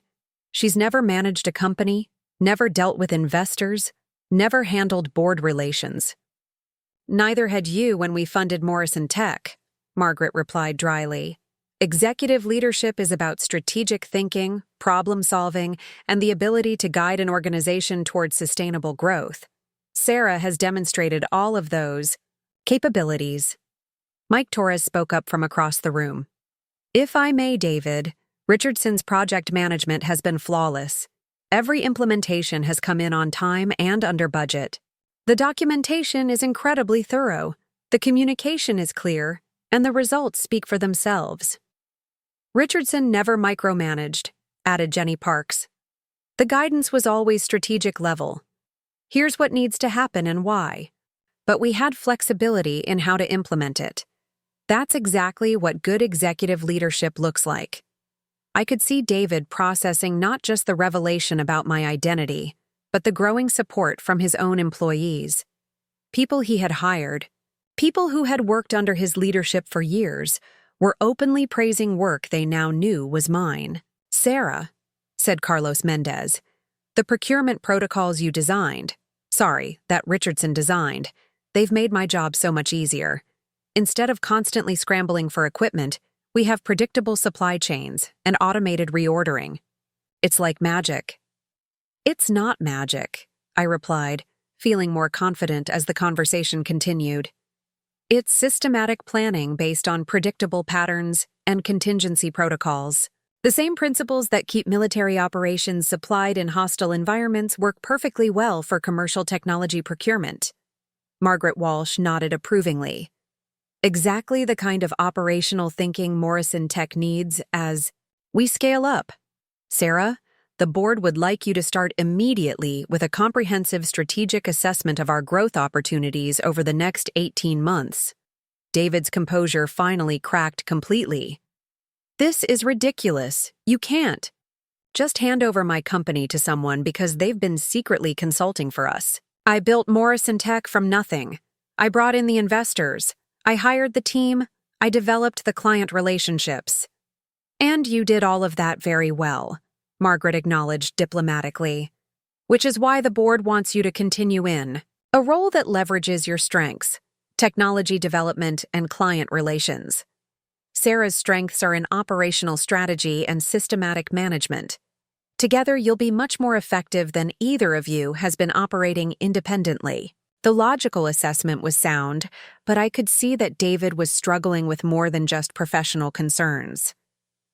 She's never managed a company, never dealt with investors, never handled board relations. Neither had you when we funded Morrison Tech, Margaret replied dryly. Executive leadership is about strategic thinking, problem-solving, and the ability to guide an organization towards sustainable growth. Sarah has demonstrated all of those capabilities. Mike Torres spoke up from across the room. If I may, David, Richardson's project management has been flawless. Every implementation has come in on time and under budget. The documentation is incredibly thorough, the communication is clear, and the results speak for themselves. Richardson never micromanaged, added Jenny Parks. The guidance was always strategic level. Here's what needs to happen and why. But we had flexibility in how to implement it. That's exactly what good executive leadership looks like. I could see David processing not just the revelation about my identity, but the growing support from his own employees. People he had hired, people who had worked under his leadership for years, were openly praising work they now knew was mine. Sarah, said Carlos Mendez, the procurement protocols you designed, that Richardson designed, they've made my job so much easier. Instead of constantly scrambling for equipment, we have predictable supply chains and automated reordering. It's like magic. It's not magic, I replied, feeling more confident as the conversation continued. It's systematic planning based on predictable patterns and contingency protocols. The same principles that keep military operations supplied in hostile environments work perfectly well for commercial technology procurement. Margaret Walsh nodded approvingly. Exactly the kind of operational thinking Morrison Tech needs as we scale up. Sarah, the board would like you to start immediately with a comprehensive strategic assessment of our growth opportunities over the next 18 months. David's composure finally cracked completely. This is ridiculous. You can't. Just hand over my company to someone because they've been secretly consulting for us. I built Morrison Tech from nothing. I brought in the investors. I hired the team. I developed the client relationships. And you did all of that very well, Margaret acknowledged diplomatically. Which is why the board wants you to continue in a role that leverages your strengths, technology development and client relations. Sarah's strengths are in operational strategy and systematic management. Together, you'll be much more effective than either of you has been operating independently. The logical assessment was sound, but I could see that David was struggling with more than just professional concerns.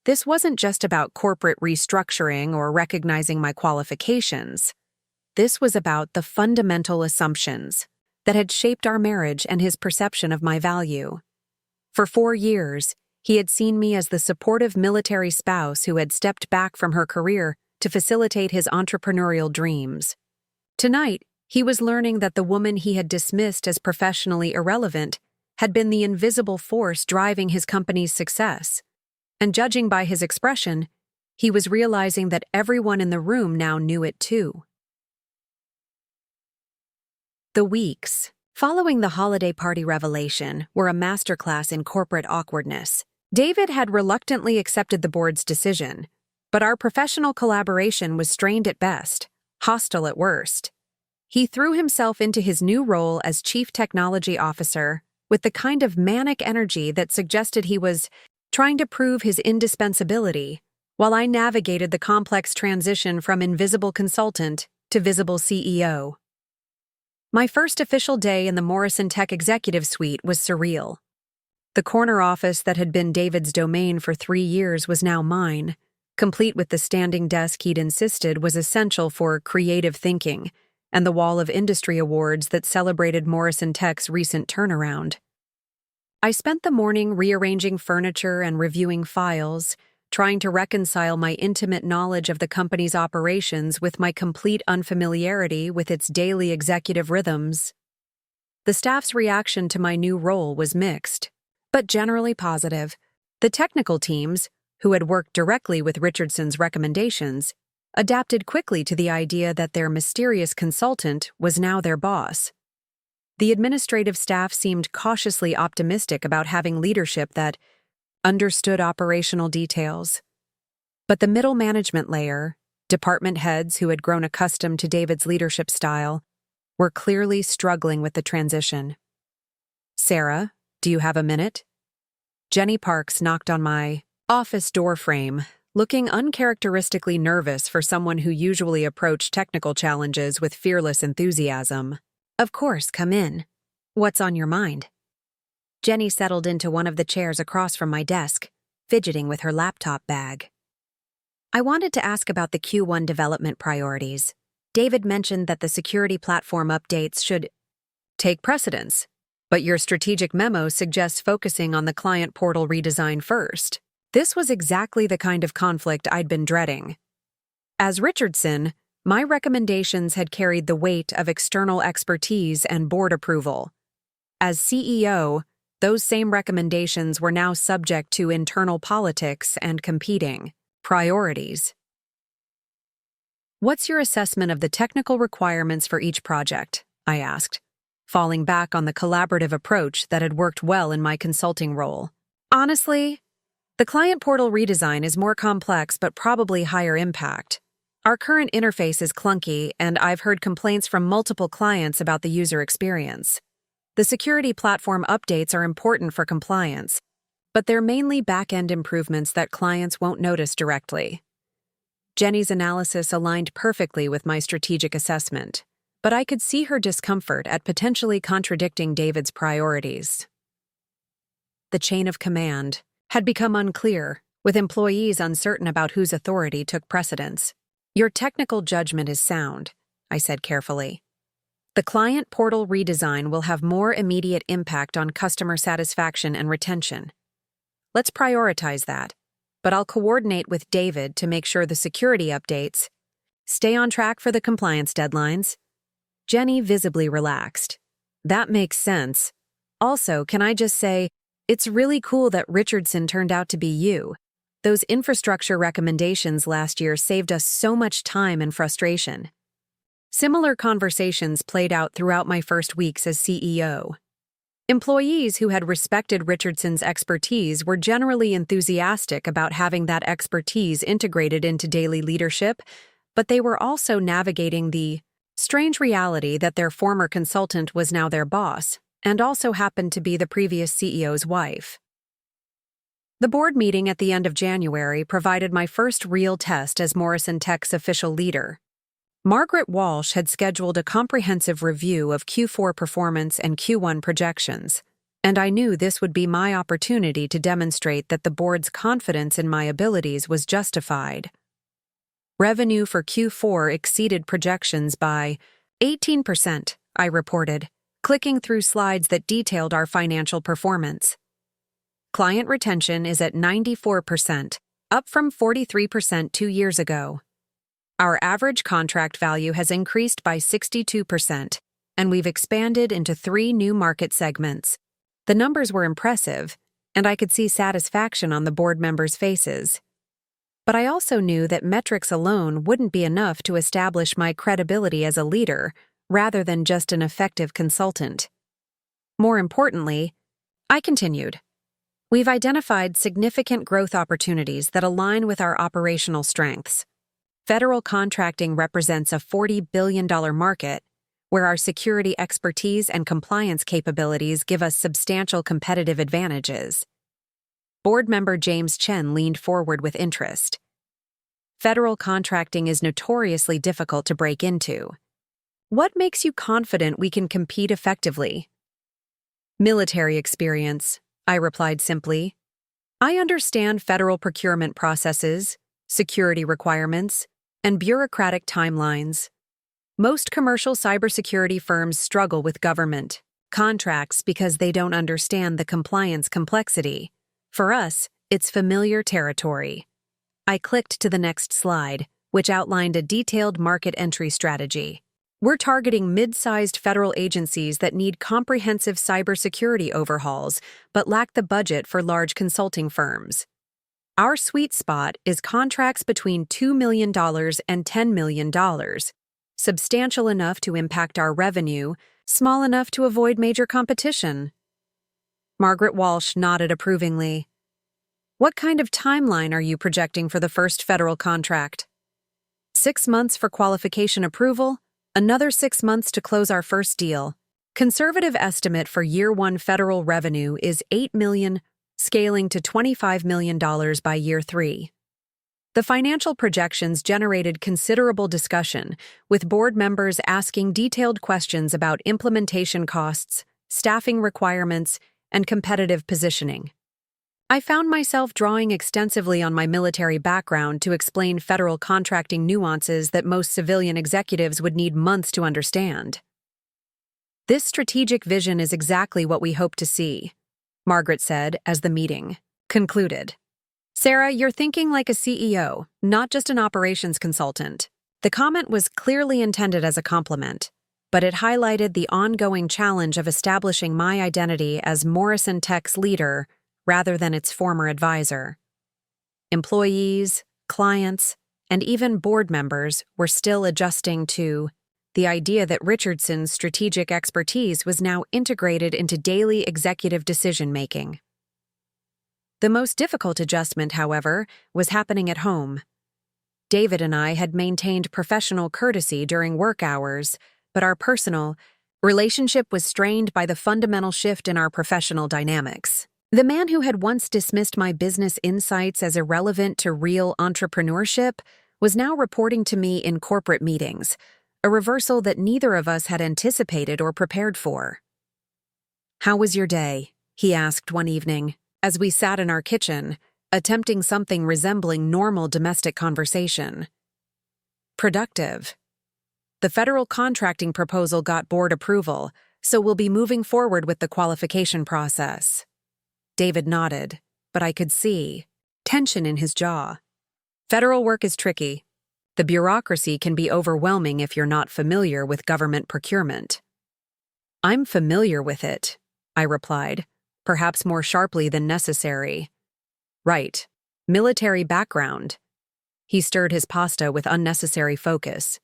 This wasn't just about corporate restructuring or recognizing my qualifications. This was about the fundamental assumptions that had shaped our marriage and his perception of my value. For 4 years, he had seen me as the supportive military spouse who had stepped back from her career to facilitate his entrepreneurial dreams. Tonight, he was learning that the woman he had dismissed as professionally irrelevant had been the invisible force driving his company's success. And judging by his expression, he was realizing that everyone in the room now knew it too. The weeks following the holiday party revelation were a masterclass in corporate awkwardness. David had reluctantly accepted the board's decision, but our professional collaboration was strained at best, hostile at worst. He threw himself into his new role as Chief Technology Officer with the kind of manic energy that suggested he was trying to prove his indispensability, while I navigated the complex transition from invisible consultant to visible CEO. My first official day in the Morrison Tech executive suite was surreal. The corner office that had been David's domain for 3 years was now mine, complete with the standing desk he'd insisted was essential for creative thinking, and the wall of industry awards that celebrated Morrison Tech's recent turnaround. I spent the morning rearranging furniture and reviewing files, trying to reconcile my intimate knowledge of the company's operations with my complete unfamiliarity with its daily executive rhythms. The staff's reaction to my new role was mixed, but generally positive. The technical teams, who had worked directly with Richardson's recommendations, adapted quickly to the idea that their mysterious consultant was now their boss. The administrative staff seemed cautiously optimistic about having leadership that understood operational details. But the middle management layer, department heads who had grown accustomed to David's leadership style, were clearly struggling with the transition. "Sarah, do you have a minute?" Jenny Parks knocked on my office door frame, looking uncharacteristically nervous for someone who usually approached technical challenges with fearless enthusiasm. "Of course, come in. What's on your mind?" Jenny settled into one of the chairs across from my desk, fidgeting with her laptop bag. "I wanted to ask about the Q1 development priorities. David mentioned that the security platform updates should take precedence, but your strategic memo suggests focusing on the client portal redesign first." This was exactly the kind of conflict I'd been dreading. As Richardson, my recommendations had carried the weight of external expertise and board approval. As CEO, those same recommendations were now subject to internal politics and competing priorities. "What's your assessment of the technical requirements for each project?" I asked, falling back on the collaborative approach that had worked well in my consulting role. "Honestly, the client portal redesign is more complex but probably higher impact. Our current interface is clunky, and I've heard complaints from multiple clients about the user experience. The security platform updates are important for compliance, but they're mainly back-end improvements that clients won't notice directly." Jenny's analysis aligned perfectly with my strategic assessment, but I could see her discomfort at potentially contradicting David's priorities. The chain of command had become unclear, with employees uncertain about whose authority took precedence. "Your technical judgment is sound," I said carefully. "The client portal redesign will have more immediate impact on customer satisfaction and retention. Let's prioritize that, but I'll coordinate with David to make sure the security updates stay on track for the compliance deadlines." Jenny visibly relaxed. "That makes sense. Also, can I just say, it's really cool that Richardson turned out to be you. Those infrastructure recommendations last year saved us so much time and frustration." Similar conversations played out throughout my first weeks as CEO. Employees who had respected Richardson's expertise were generally enthusiastic about having that expertise integrated into daily leadership, but they were also navigating the strange reality that their former consultant was now their boss, and also happened to be the previous CEO's wife. The board meeting at the end of January provided my first real test as Morrison Tech's official leader. Margaret Walsh had scheduled a comprehensive review of Q4 performance and Q1 projections, and I knew this would be my opportunity to demonstrate that the board's confidence in my abilities was justified. Revenue for Q4 exceeded projections by 18%, I reported, clicking through slides that detailed our financial performance. Client retention is at 94%, up from 43% 2 years ago. Our average contract value has increased by 62%, and we've expanded into 3 new market segments. The numbers were impressive, and I could see satisfaction on the board members' faces. But I also knew that metrics alone wouldn't be enough to establish my credibility as a leader, rather than just an effective consultant. More importantly, I continued. We've identified significant growth opportunities that align with our operational strengths. Federal contracting represents a $40 billion market, where our security expertise and compliance capabilities give us substantial competitive advantages. Board member James Chen leaned forward with interest. Federal contracting is notoriously difficult to break into. What makes you confident we can compete effectively? Military experience, I replied simply. I understand federal procurement processes, security requirements, and bureaucratic timelines. Most commercial cybersecurity firms struggle with government contracts because they don't understand the compliance complexity. For us, it's familiar territory. I clicked to the next slide, which outlined a detailed market entry strategy. We're targeting mid-sized federal agencies that need comprehensive cybersecurity overhauls but lack the budget for large consulting firms. Our sweet spot is contracts between $2 million and $10 million, substantial enough to impact our revenue, small enough to avoid major competition. Margaret Walsh nodded approvingly. What kind of timeline are you projecting for the first federal contract? 6 months for qualification approval, another 6 months to close our first deal. Conservative estimate for year 1 federal revenue is $8 million, scaling to $25 million by year 3. The financial projections generated considerable discussion, with board members asking detailed questions about implementation costs, staffing requirements, and competitive positioning. I found myself drawing extensively on my military background to explain federal contracting nuances that most civilian executives would need months to understand. This strategic vision is exactly what we hope to see, Margaret said as the meeting concluded. Sarah, you're thinking like a CEO, not just an operations consultant. The comment was clearly intended as a compliment, but it highlighted the ongoing challenge of establishing my identity as Morrison Tech's leader rather than its former advisor. Employees, clients, and even board members were still adjusting to the idea that Richardson's strategic expertise was now integrated into daily executive decision-making. The most difficult adjustment, however, was happening at home. David and I had maintained professional courtesy during work hours, but our personal relationship was strained by the fundamental shift in our professional dynamics. The man who had once dismissed my business insights as irrelevant to real entrepreneurship was now reporting to me in corporate meetings, a reversal that neither of us had anticipated or prepared for. "How was your day?" he asked one evening, as we sat in our kitchen, attempting something resembling normal domestic conversation. "Productive. The federal contracting proposal got board approval, so we'll be moving forward with the qualification process." David nodded, but I could see tension in his jaw. "Federal work is tricky. The bureaucracy can be overwhelming if you're not familiar with government procurement." "I'm familiar with it," I replied, perhaps more sharply than necessary. "Right. Military background." He stirred his pasta with unnecessary focus.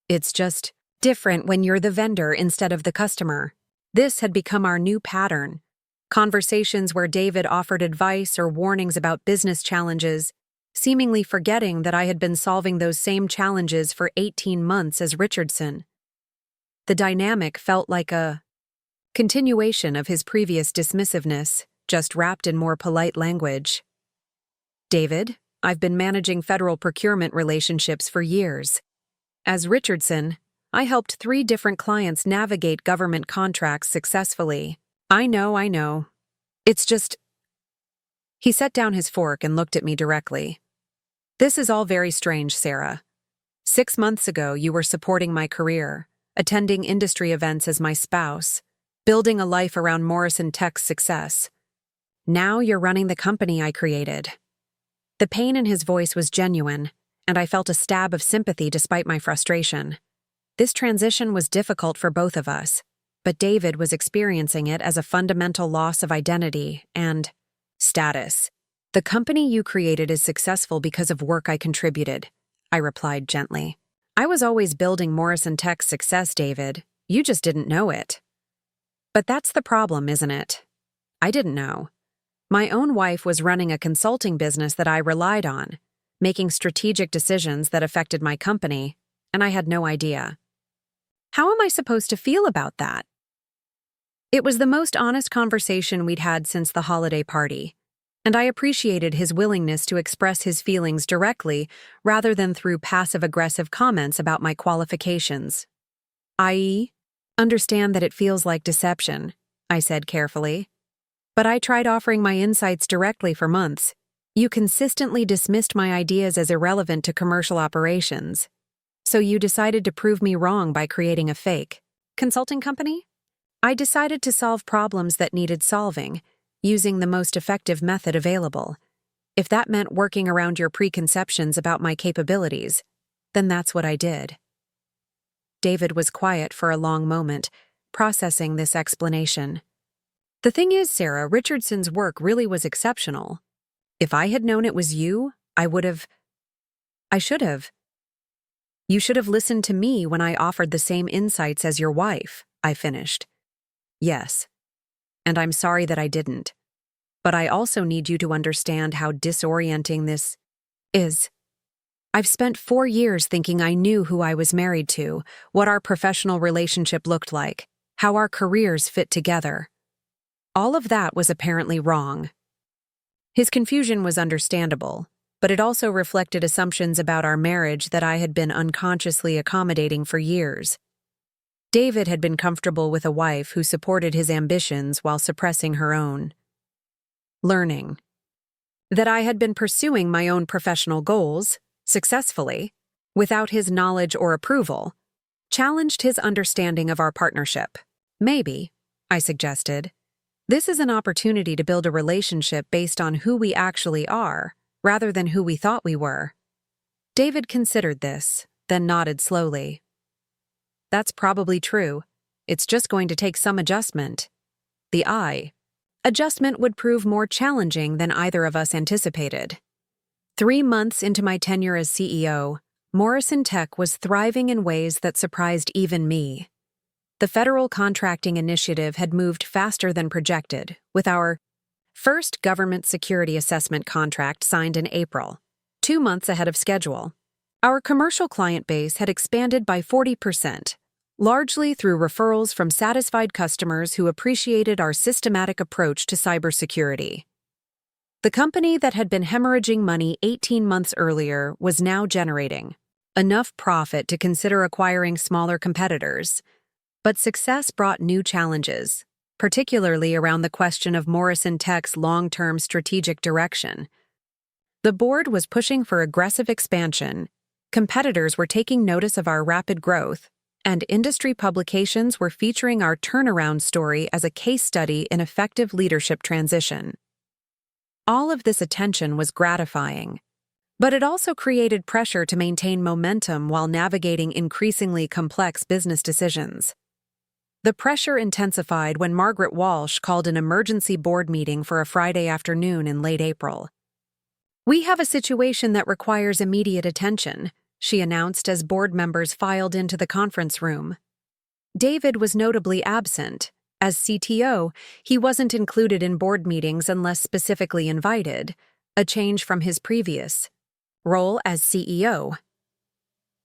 "It's just different when you're the vendor instead of the customer." This had become our new pattern. Conversations where David offered advice or warnings about business challenges, seemingly forgetting that I had been solving those same challenges for 18 months as Richardson. The dynamic felt like a continuation of his previous dismissiveness, just wrapped in more polite language. "David, I've been managing federal procurement relationships for years. As Richardson, I helped 3 different clients navigate government contracts successfully. I know. It's just—" He set down his fork and looked at me directly. "This is all very strange, Sarah. 6 months ago, you were supporting my career, attending industry events as my spouse, building a life around Morrison Tech's success. Now you're running the company I created." The pain in his voice was genuine, and I felt a stab of sympathy despite my frustration. This transition was difficult for both of us, but David was experiencing it as a fundamental loss of identity and status. "The company you created is successful because of work I contributed," I replied gently. "I was always building Morrison Tech's success, David. You just didn't know it." "But that's the problem, isn't it? I didn't know. My own wife was running a consulting business that I relied on, making strategic decisions that affected my company, and I had no idea. How am I supposed to feel about that? It was the most honest conversation we'd had since the holiday party, and I appreciated his willingness to express his feelings directly rather than through passive-aggressive comments about my qualifications. I.e., understand that it feels like deception, I said carefully. But I tried offering my insights directly for months. You consistently dismissed my ideas as irrelevant to commercial operations. So you decided to prove me wrong by creating a fake consulting company? I decided to solve problems that needed solving, using the most effective method available. If that meant working around your preconceptions about my capabilities, then that's what I did. David was quiet for a long moment, processing this explanation. The thing is, Sarah, Richardson's work really was exceptional. If I had known it was you, I should have. You should have listened to me when I offered the same insights as your wife, I finished. Yes. And I'm sorry that I didn't. But I also need you to understand how disorienting this is. I've spent 4 years thinking I knew who I was married to, what our professional relationship looked like, how our careers fit together. All of that was apparently wrong. His confusion was understandable, but it also reflected assumptions about our marriage that I had been unconsciously accommodating for years. David had been comfortable with a wife who supported his ambitions while suppressing her own. Learning that I had been pursuing my own professional goals, successfully, without his knowledge or approval, challenged his understanding of our partnership. Maybe, I suggested, this is an opportunity to build a relationship based on who we actually are, rather than who we thought we were. David considered this, then nodded slowly. That's probably true. It's just going to take some adjustment. The adjustment would prove more challenging than either of us anticipated. 3 months into my tenure as CEO, Morrison Tech was thriving in ways that surprised even me. The federal contracting initiative had moved faster than projected, with our first government security assessment contract signed in April, 2 months ahead of schedule. Our commercial client base had expanded by 40%, largely through referrals from satisfied customers who appreciated our systematic approach to cybersecurity. The company that had been hemorrhaging money 18 months earlier was now generating enough profit to consider acquiring smaller competitors. But success brought new challenges, particularly around the question of Morrison Tech's long-term strategic direction. The board was pushing for aggressive expansion, competitors were taking notice of our rapid growth, and industry publications were featuring our turnaround story as a case study in effective leadership transition. All of this attention was gratifying, but it also created pressure to maintain momentum while navigating increasingly complex business decisions. The pressure intensified when Margaret Walsh called an emergency board meeting for a Friday afternoon in late April. "We have a situation that requires immediate attention," she announced as board members filed into the conference room. David was notably absent. As CTO, he wasn't included in board meetings unless specifically invited, a change from his previous role as CEO.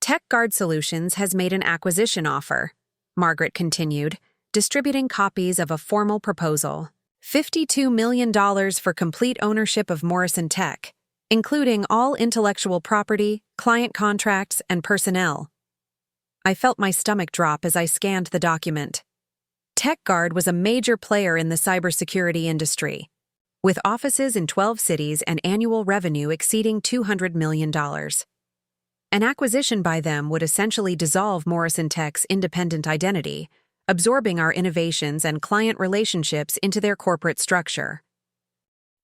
TechGuard Solutions has made an acquisition offer, Margaret continued, distributing copies of a formal proposal. $52 million for complete ownership of Morrison Tech, including all intellectual property, client contracts, and personnel. I felt my stomach drop as I scanned the document. TechGuard was a major player in the cybersecurity industry, with offices in 12 cities and annual revenue exceeding $200 million. An acquisition by them would essentially dissolve Morrison Tech's independent identity, absorbing our innovations and client relationships into their corporate structure.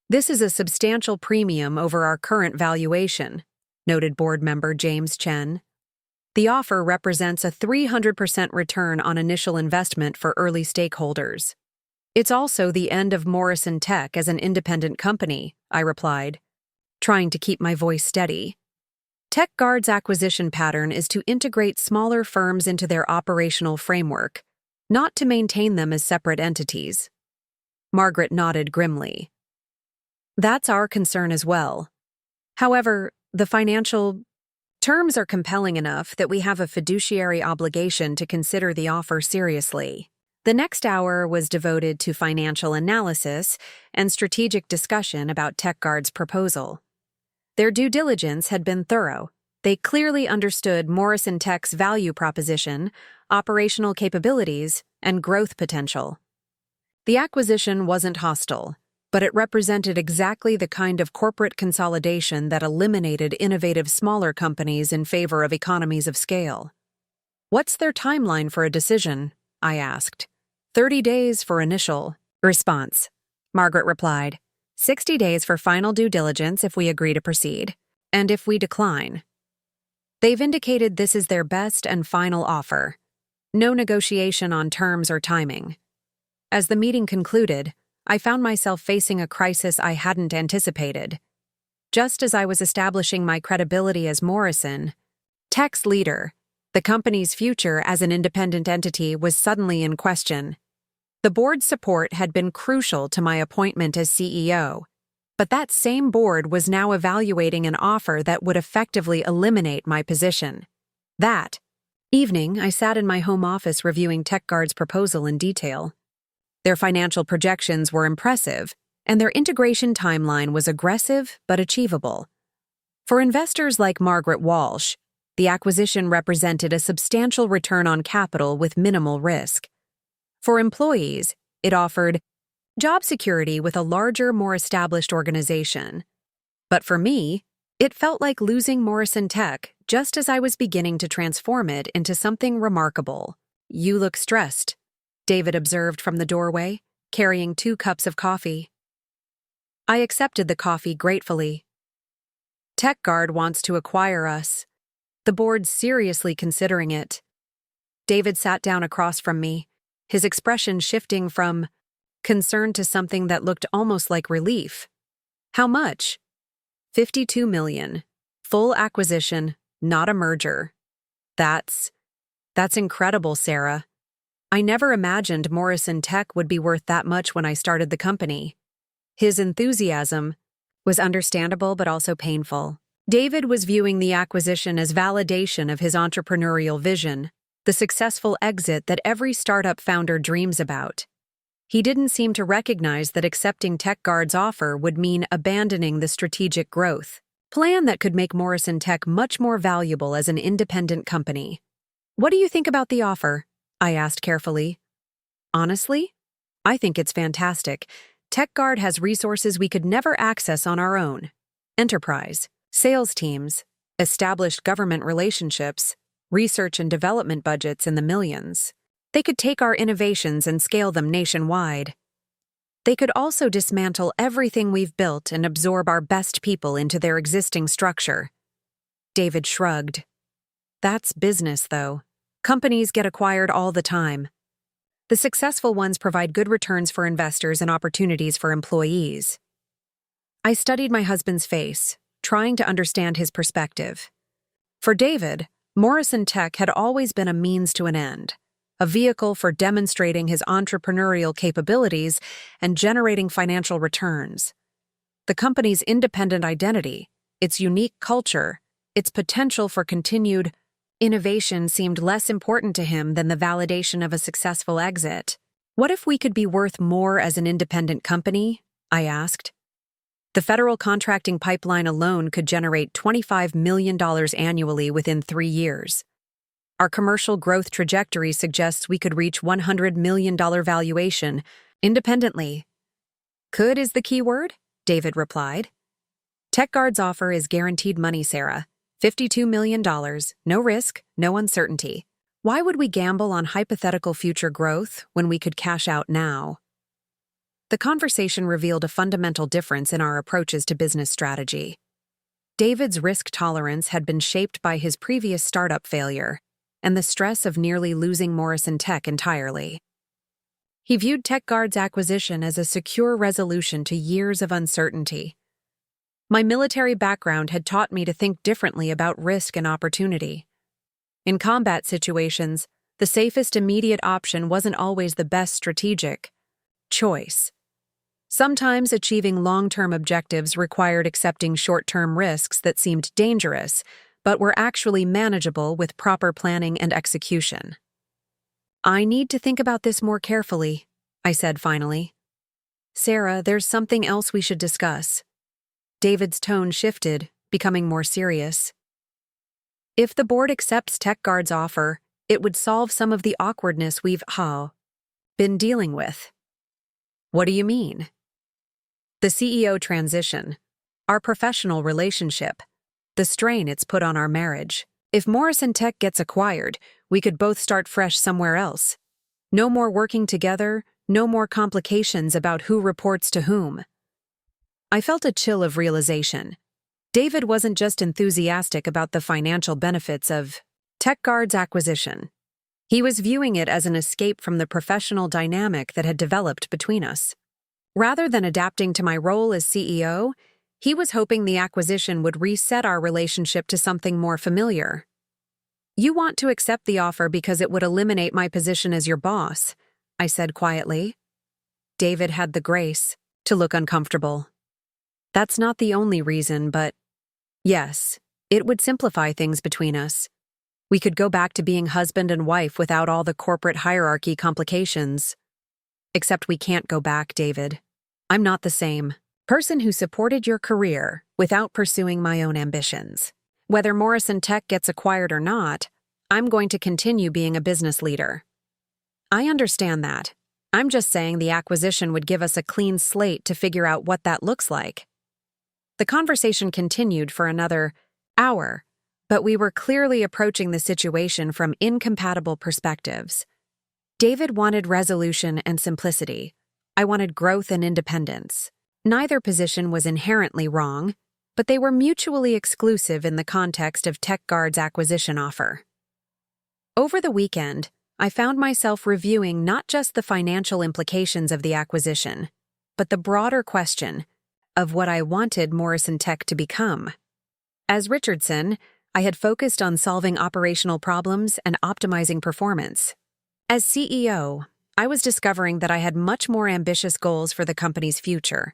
"This is a substantial premium over our current valuation," noted board member James Chen. "The offer represents a 300% return on initial investment for early stakeholders." "It's also the end of Morrison Tech as an independent company," I replied, trying to keep my voice steady. TechGuard's acquisition pattern is to integrate smaller firms into their operational framework, not to maintain them as separate entities. Margaret nodded grimly. That's our concern as well. However, the financial terms are compelling enough that we have a fiduciary obligation to consider the offer seriously. The next hour was devoted to financial analysis and strategic discussion about TechGuard's proposal. Their due diligence had been thorough. They clearly understood Morrison Tech's value proposition, operational capabilities, and growth potential. The acquisition wasn't hostile, but it represented exactly the kind of corporate consolidation that eliminated innovative smaller companies in favor of economies of scale. "What's their timeline for a decision?" I asked. 30 days for initial response, Margaret replied. 60 days for final due diligence if we agree to proceed, and if we decline. They've indicated this is their best and final offer. No negotiation on terms or timing. As the meeting concluded, I found myself facing a crisis I hadn't anticipated. Just as I was establishing my credibility as Morrison Tech's leader, the company's future as an independent entity was suddenly in question. The board's support had been crucial to my appointment as CEO, but that same board was now evaluating an offer that would effectively eliminate my position. That evening, I sat in my home office reviewing TechGuard's proposal in detail. Their financial projections were impressive, and their integration timeline was aggressive but achievable. For investors like Margaret Walsh, the acquisition represented a substantial return on capital with minimal risk. For employees, it offered job security with a larger, more established organization. But for me, it felt like losing Morrison Tech just as I was beginning to transform it into something remarkable. "You look stressed," David observed from the doorway, carrying 2 cups of coffee. I accepted the coffee gratefully. "TechGuard wants to acquire us. The board's seriously considering it." David sat down across from me, his expression shifting from concern to something that looked almost like relief. "How much?" $52 million. Full acquisition, not a merger. That's incredible, Sarah. I never imagined Morrison Tech would be worth that much when I started the company." His enthusiasm was understandable but also painful. David was viewing the acquisition as validation of his entrepreneurial vision, the successful exit that every startup founder dreams about. He didn't seem to recognize that accepting TechGuard's offer would mean abandoning the strategic growth plan that could make Morrison Tech much more valuable as an independent company. "What do you think about the offer?" I asked carefully. "Honestly, I think it's fantastic. TechGuard has resources we could never access on our own. Enterprise, sales teams, established government relationships, research and development budgets in the millions. They could take our innovations and scale them nationwide. They could also dismantle everything we've built and absorb our best people into their existing structure." David shrugged. "That's business, though. Companies get acquired all the time. The successful ones provide good returns for investors and opportunities for employees." I studied my husband's face, trying to understand his perspective. For David, Morrison Tech had always been a means to an end, a vehicle for demonstrating his entrepreneurial capabilities and generating financial returns. The company's independent identity, its unique culture, its potential for continued innovation seemed less important to him than the validation of a successful exit. "What if we could be worth more as an independent company?" I asked. "The federal contracting pipeline alone could generate $25 million annually within 3 years. Our commercial growth trajectory suggests we could reach $100 million valuation independently." "Could is the key word," David replied. "TechGuard's offer is guaranteed money, Sarah. $52 million, no risk, no uncertainty. Why would we gamble on hypothetical future growth when we could cash out now?" The conversation revealed a fundamental difference in our approaches to business strategy. David's risk tolerance had been shaped by his previous startup failure and the stress of nearly losing Morrison Tech entirely. He viewed TechGuard's acquisition as a secure resolution to years of uncertainty. My military background had taught me to think differently about risk and opportunity. In combat situations, the safest immediate option wasn't always the best strategic choice. Sometimes achieving long-term objectives required accepting short-term risks that seemed dangerous, but were actually manageable with proper planning and execution. "I need to think about this more carefully," I said finally. "Sarah, there's something else we should discuss." David's tone shifted, becoming more serious. "If the board accepts TechGuard's offer, it would solve some of the awkwardness we've been dealing with." "What do you mean?" "The CEO transition, our professional relationship, the strain it's put on our marriage. If Morrison Tech gets acquired, we could both start fresh somewhere else. No more working together, no more complications about who reports to whom." I felt a chill of realization. David wasn't just enthusiastic about the financial benefits of TechGuard's acquisition. He was viewing it as an escape from the professional dynamic that had developed between us. Rather than adapting to my role as CEO, he was hoping the acquisition would reset our relationship to something more familiar. "You want to accept the offer because it would eliminate my position as your boss," I said quietly. David had the grace to look uncomfortable. "That's not the only reason, but yes, it would simplify things between us. We could go back to being husband and wife without all the corporate hierarchy complications." "Except we can't go back, David. I'm not the same person who supported your career without pursuing my own ambitions. Whether Morrison Tech gets acquired or not, I'm going to continue being a business leader." "I understand that. I'm just saying the acquisition would give us a clean slate to figure out what that looks like." The conversation continued for another hour, but we were clearly approaching the situation from incompatible perspectives. David wanted resolution and simplicity. I wanted growth and independence. Neither position was inherently wrong, but they were mutually exclusive in the context of TechGuard's acquisition offer. Over the weekend, I found myself reviewing not just the financial implications of the acquisition, but the broader question of what I wanted Morrison Tech to become. As Richardson, I had focused on solving operational problems and optimizing performance. As CEO, I was discovering that I had much more ambitious goals for the company's future.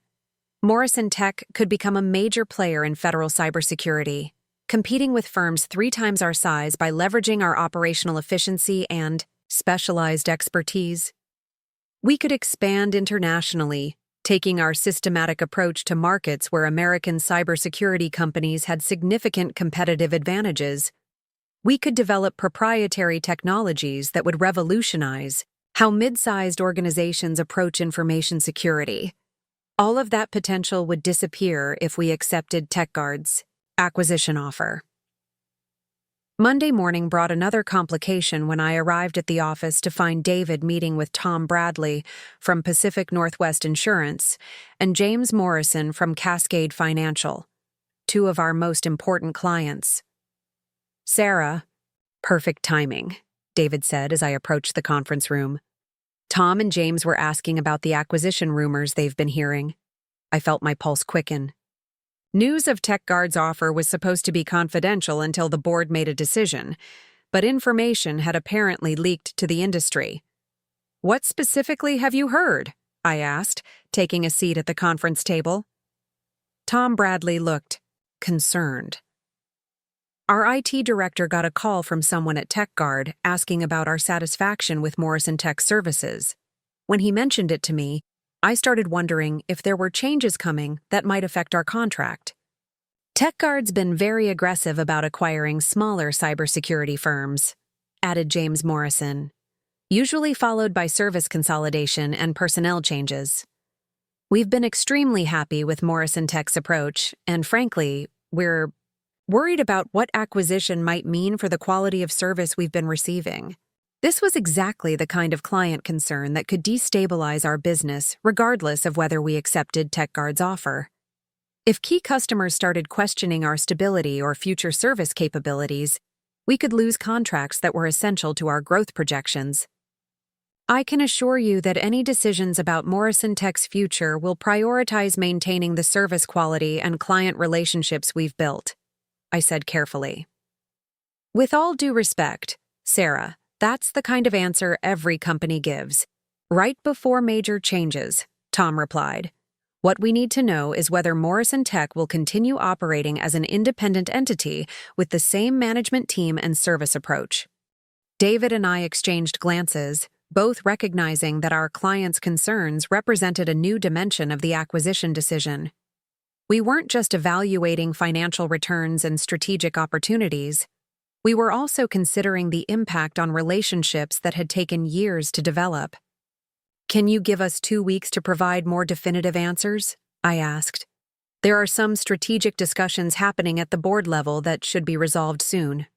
Morrison Tech could become a major player in federal cybersecurity, competing with firms 3 times our size by leveraging our operational efficiency and specialized expertise. We could expand internationally, taking our systematic approach to markets where American cybersecurity companies had significant competitive advantages. We could develop proprietary technologies that would revolutionize how mid-sized organizations approach information security. All of that potential would disappear if we accepted TechGuard's acquisition offer. Monday morning brought another complication when I arrived at the office to find David meeting with Tom Bradley from Pacific Northwest Insurance and James Morrison from Cascade Financial, 2 of our most important clients. "Sarah, perfect timing," David said as I approached the conference room. Tom and James were asking about the acquisition rumors they've been hearing. I felt my pulse quicken. News of TechGuard's offer was supposed to be confidential until the board made a decision, but information had apparently leaked to the industry. "What specifically have you heard?" I asked, taking a seat at the conference table. Tom Bradley looked concerned. "Our IT director got a call from someone at TechGuard asking about our satisfaction with Morrison Tech services. When he mentioned it to me, I started wondering if there were changes coming that might affect our contract. TechGuard's been very aggressive about acquiring smaller cybersecurity firms," added James Morrison, "usually followed by service consolidation and personnel changes. We've been extremely happy with Morrison Tech's approach, and frankly, we're worried about what acquisition might mean for the quality of service we've been receiving." This was exactly the kind of client concern that could destabilize our business regardless of whether we accepted TechGuard's offer. If key customers started questioning our stability or future service capabilities, we could lose contracts that were essential to our growth projections. "I can assure you that any decisions about Morrison Tech's future will prioritize maintaining the service quality and client relationships we've built," I said carefully. "With all due respect, Sarah, that's the kind of answer every company gives, right before major changes," Tom replied. What we need to know is whether Morrison Tech will continue operating as an independent entity with the same management team and service approach. David and I exchanged glances, both recognizing that our client's concerns represented a new dimension of the acquisition decision. We weren't just evaluating financial returns and strategic opportunities. We were also considering the impact on relationships that had taken years to develop. "Can you give us 2 weeks to provide more definitive answers?" I asked. "There are some strategic discussions happening at the board level that should be resolved soon."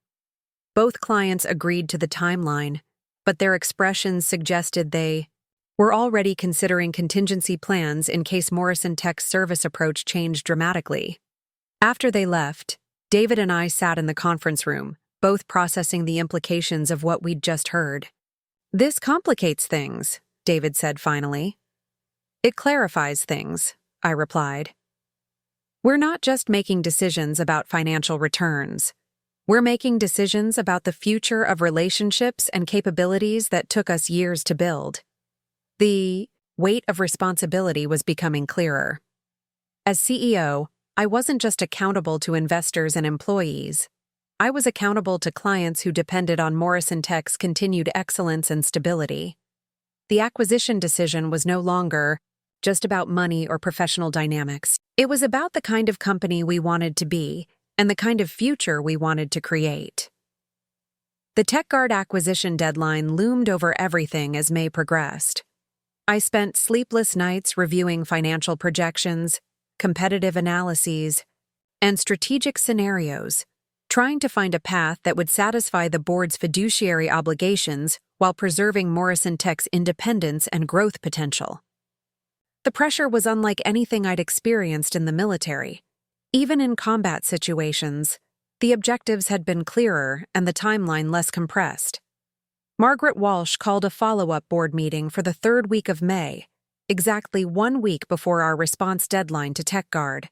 Both clients agreed to the timeline, but their expressions suggested they were already considering contingency plans in case Morrison Tech's service approach changed dramatically. After they left, David and I sat in the conference room, both processing the implications of what we'd just heard. "This complicates things," David said finally. "It clarifies things," I replied. "We're not just making decisions about financial returns. We're making decisions about the future of relationships and capabilities that took us years to build." The weight of responsibility was becoming clearer. As CEO, I wasn't just accountable to investors and employees. I was accountable to clients who depended on Morrison Tech's continued excellence and stability. The acquisition decision was no longer just about money or professional dynamics. It was about the kind of company we wanted to be and the kind of future we wanted to create. The TechGuard acquisition deadline loomed over everything as May progressed. I spent sleepless nights reviewing financial projections, competitive analyses, and strategic scenarios, trying to find a path that would satisfy the board's fiduciary obligations while preserving Morrison Tech's independence and growth potential. The pressure was unlike anything I'd experienced in the military. Even in combat situations, the objectives had been clearer and the timeline less compressed. Margaret Walsh called a follow-up board meeting for the 3rd week of May, exactly 1 week before our response deadline to TechGuard.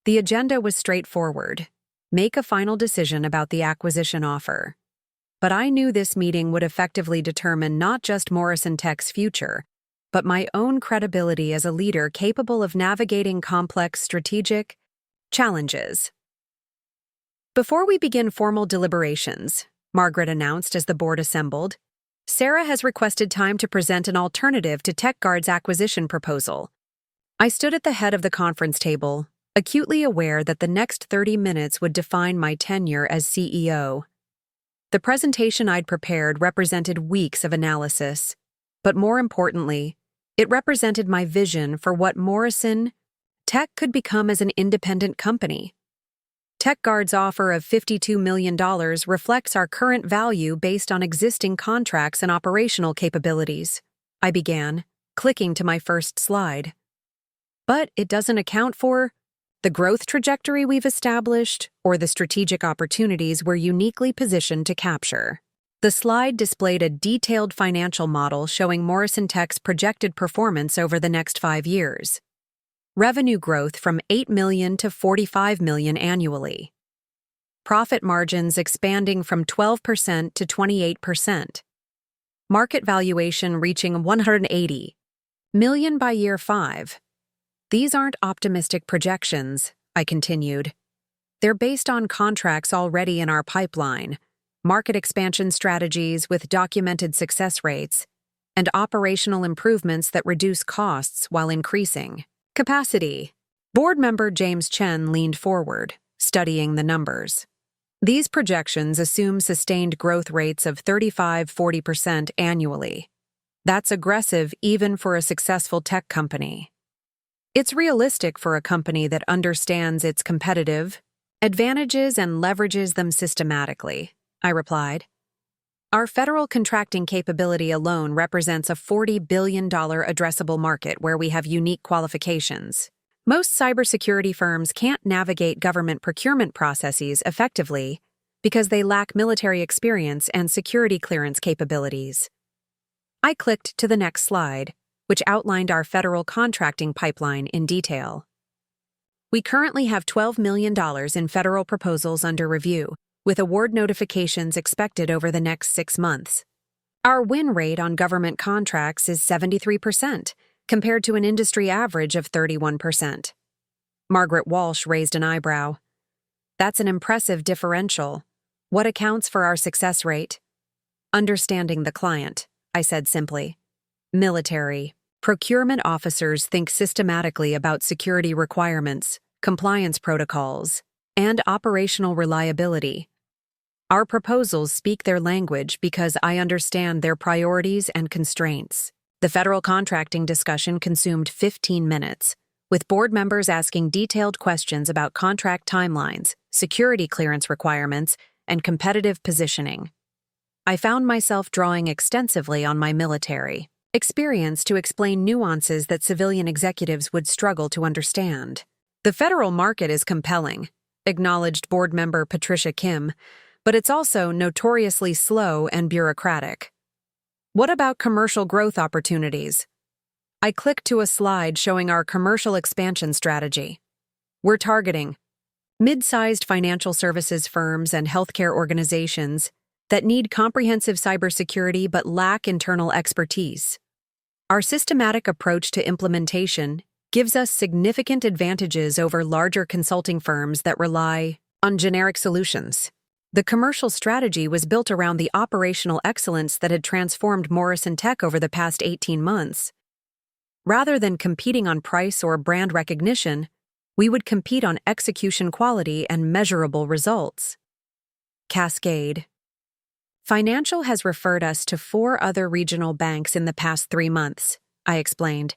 The agenda was straightforward: make a final decision about the acquisition offer. But I knew this meeting would effectively determine not just Morrison Tech's future, but my own credibility as a leader capable of navigating complex strategic challenges. "Before we begin formal deliberations," Margaret announced as the board assembled, "Sarah has requested time to present an alternative to TechGuard's acquisition proposal." I stood at the head of the conference table, acutely aware that the next 30 minutes would define my tenure as CEO. The presentation I'd prepared represented weeks of analysis, but more importantly, it represented my vision for what Morrison Tech could become as an independent company. TechGuard's offer of $52 million reflects our current value based on existing contracts and operational capabilities, I began, clicking to my first slide. "But it doesn't account for the growth trajectory we've established or the strategic opportunities we're uniquely positioned to capture." The slide displayed a detailed financial model showing Morrison Tech's projected performance over the next 5 years. Revenue growth from $8 million to $45 million annually. Profit margins expanding from 12% to 28%. Market valuation reaching $180 million by year 5. "These aren't optimistic projections," I continued. "They're based on contracts already in our pipeline, market expansion strategies with documented success rates, and operational improvements that reduce costs while increasing capacity." Board member James Chen leaned forward, studying the numbers. "These projections assume sustained growth rates of 35–40% annually. That's aggressive even for a successful tech company. It's realistic for a company that understands its competitive advantages and leverages them systematically," I replied. "Our federal contracting capability alone represents a $40 billion addressable market where we have unique qualifications. Most cybersecurity firms can't navigate government procurement processes effectively because they lack military experience and security clearance capabilities." I clicked to the next slide, which outlined our federal contracting pipeline in detail. "We currently have $12 million in federal proposals under review, with award notifications expected over the next 6 months. Our win rate on government contracts is 73%, compared to an industry average of 31%. Margaret Walsh raised an eyebrow. That's an impressive differential. What accounts for our success rate? Understanding the client, I said simply. Military. Procurement officers think systematically about security requirements, compliance protocols, and operational reliability. Our proposals speak their language because I understand their priorities and constraints. The federal contracting discussion consumed 15 minutes, with board members asking detailed questions about contract timelines, security clearance requirements, and competitive positioning. I found myself drawing extensively on my military experience to explain nuances that civilian executives would struggle to understand. The federal market is compelling, acknowledged board member Patricia Kim, but it's also notoriously slow and bureaucratic. What about commercial growth opportunities? I clicked to a slide showing our commercial expansion strategy. We're targeting mid-sized financial services firms and healthcare organizations that need comprehensive cybersecurity but lack internal expertise. Our systematic approach to implementation gives us significant advantages over larger consulting firms that rely on generic solutions. The commercial strategy was built around the operational excellence that had transformed Morrison Tech over the past 18 months. Rather than competing on price or brand recognition, we would compete on execution quality and measurable results. Cascade. Financial has referred us to 4 other regional banks in the past 3 months, I explained.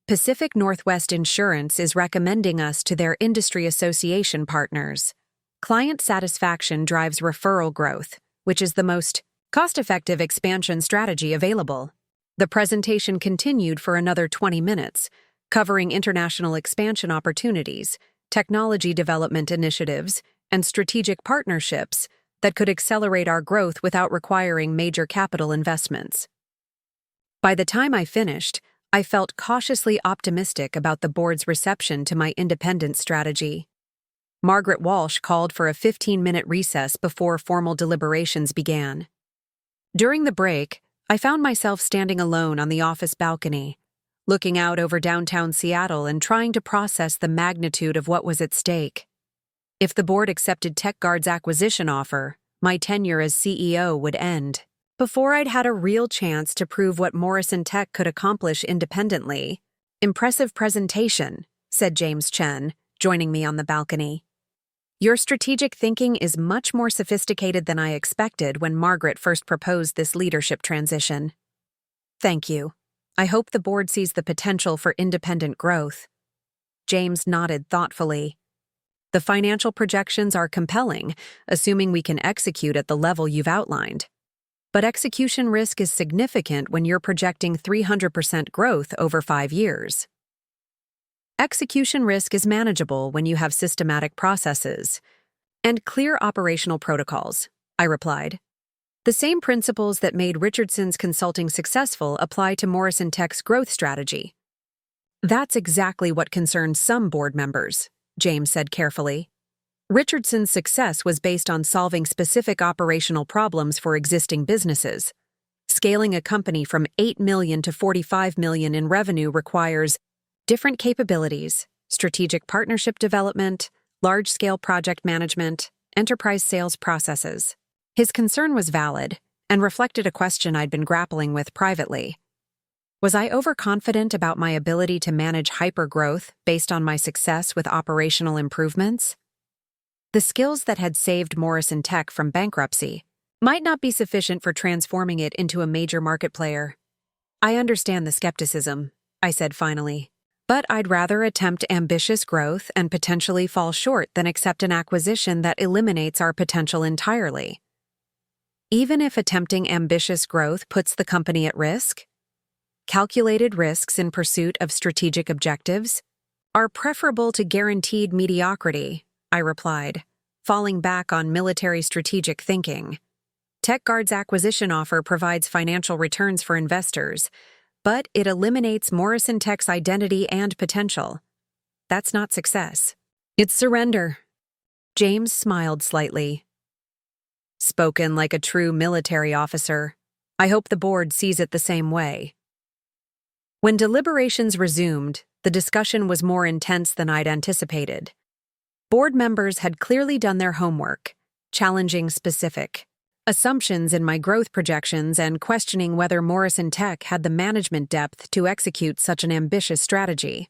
Pacific Northwest Insurance is recommending us to their industry association partners. Client satisfaction drives referral growth, which is the most cost-effective expansion strategy available. The presentation continued for another 20 minutes, covering international expansion opportunities, technology development initiatives, and strategic partnerships that could accelerate our growth without requiring major capital investments. By the time I finished, I felt cautiously optimistic about the board's reception to my independence strategy. Margaret Walsh called for a 15-minute recess before formal deliberations began. During the break, I found myself standing alone on the office balcony, looking out over downtown Seattle and trying to process the magnitude of what was at stake. If the board accepted TechGuard's acquisition offer, my tenure as CEO would end. Before I'd had a real chance to prove what Morrison Tech could accomplish independently. Impressive presentation, said James Chen, joining me on the balcony. Your strategic thinking is much more sophisticated than I expected when Margaret first proposed this leadership transition. Thank you. I hope the board sees the potential for independent growth. James nodded thoughtfully. The financial projections are compelling, assuming we can execute at the level you've outlined. But execution risk is significant when you're projecting 300% growth over 5 years. Execution risk is manageable when you have systematic processes and clear operational protocols, I replied. The same principles that made Richardson's consulting successful apply to Morrison Tech's growth strategy. That's exactly what concerns some board members, James said carefully. Richardson's success was based on solving specific operational problems for existing businesses. Scaling a company from $8 million to $45 million in revenue requires different capabilities, strategic partnership development, large-scale project management, enterprise sales processes. His concern was valid and reflected a question I'd been grappling with privately. Was I overconfident about my ability to manage hypergrowth based on my success with operational improvements? The skills that had saved Morrison Tech from bankruptcy might not be sufficient for transforming it into a major market player. I understand the skepticism, I said finally. But I'd rather attempt ambitious growth and potentially fall short than accept an acquisition that eliminates our potential entirely. Even if attempting ambitious growth puts the company at risk, calculated risks in pursuit of strategic objectives are preferable to guaranteed mediocrity, I replied, falling back on military strategic thinking. TechGuard's acquisition offer provides financial returns for investors, but it eliminates Morrison Tech's identity and potential. That's not success. It's surrender. James smiled slightly. Spoken like a true military officer. I hope the board sees it the same way. When deliberations resumed, the discussion was more intense than I'd anticipated. Board members had clearly done their homework, challenging specific assumptions in my growth projections and questioning whether Morrison Tech had the management depth to execute such an ambitious strategy.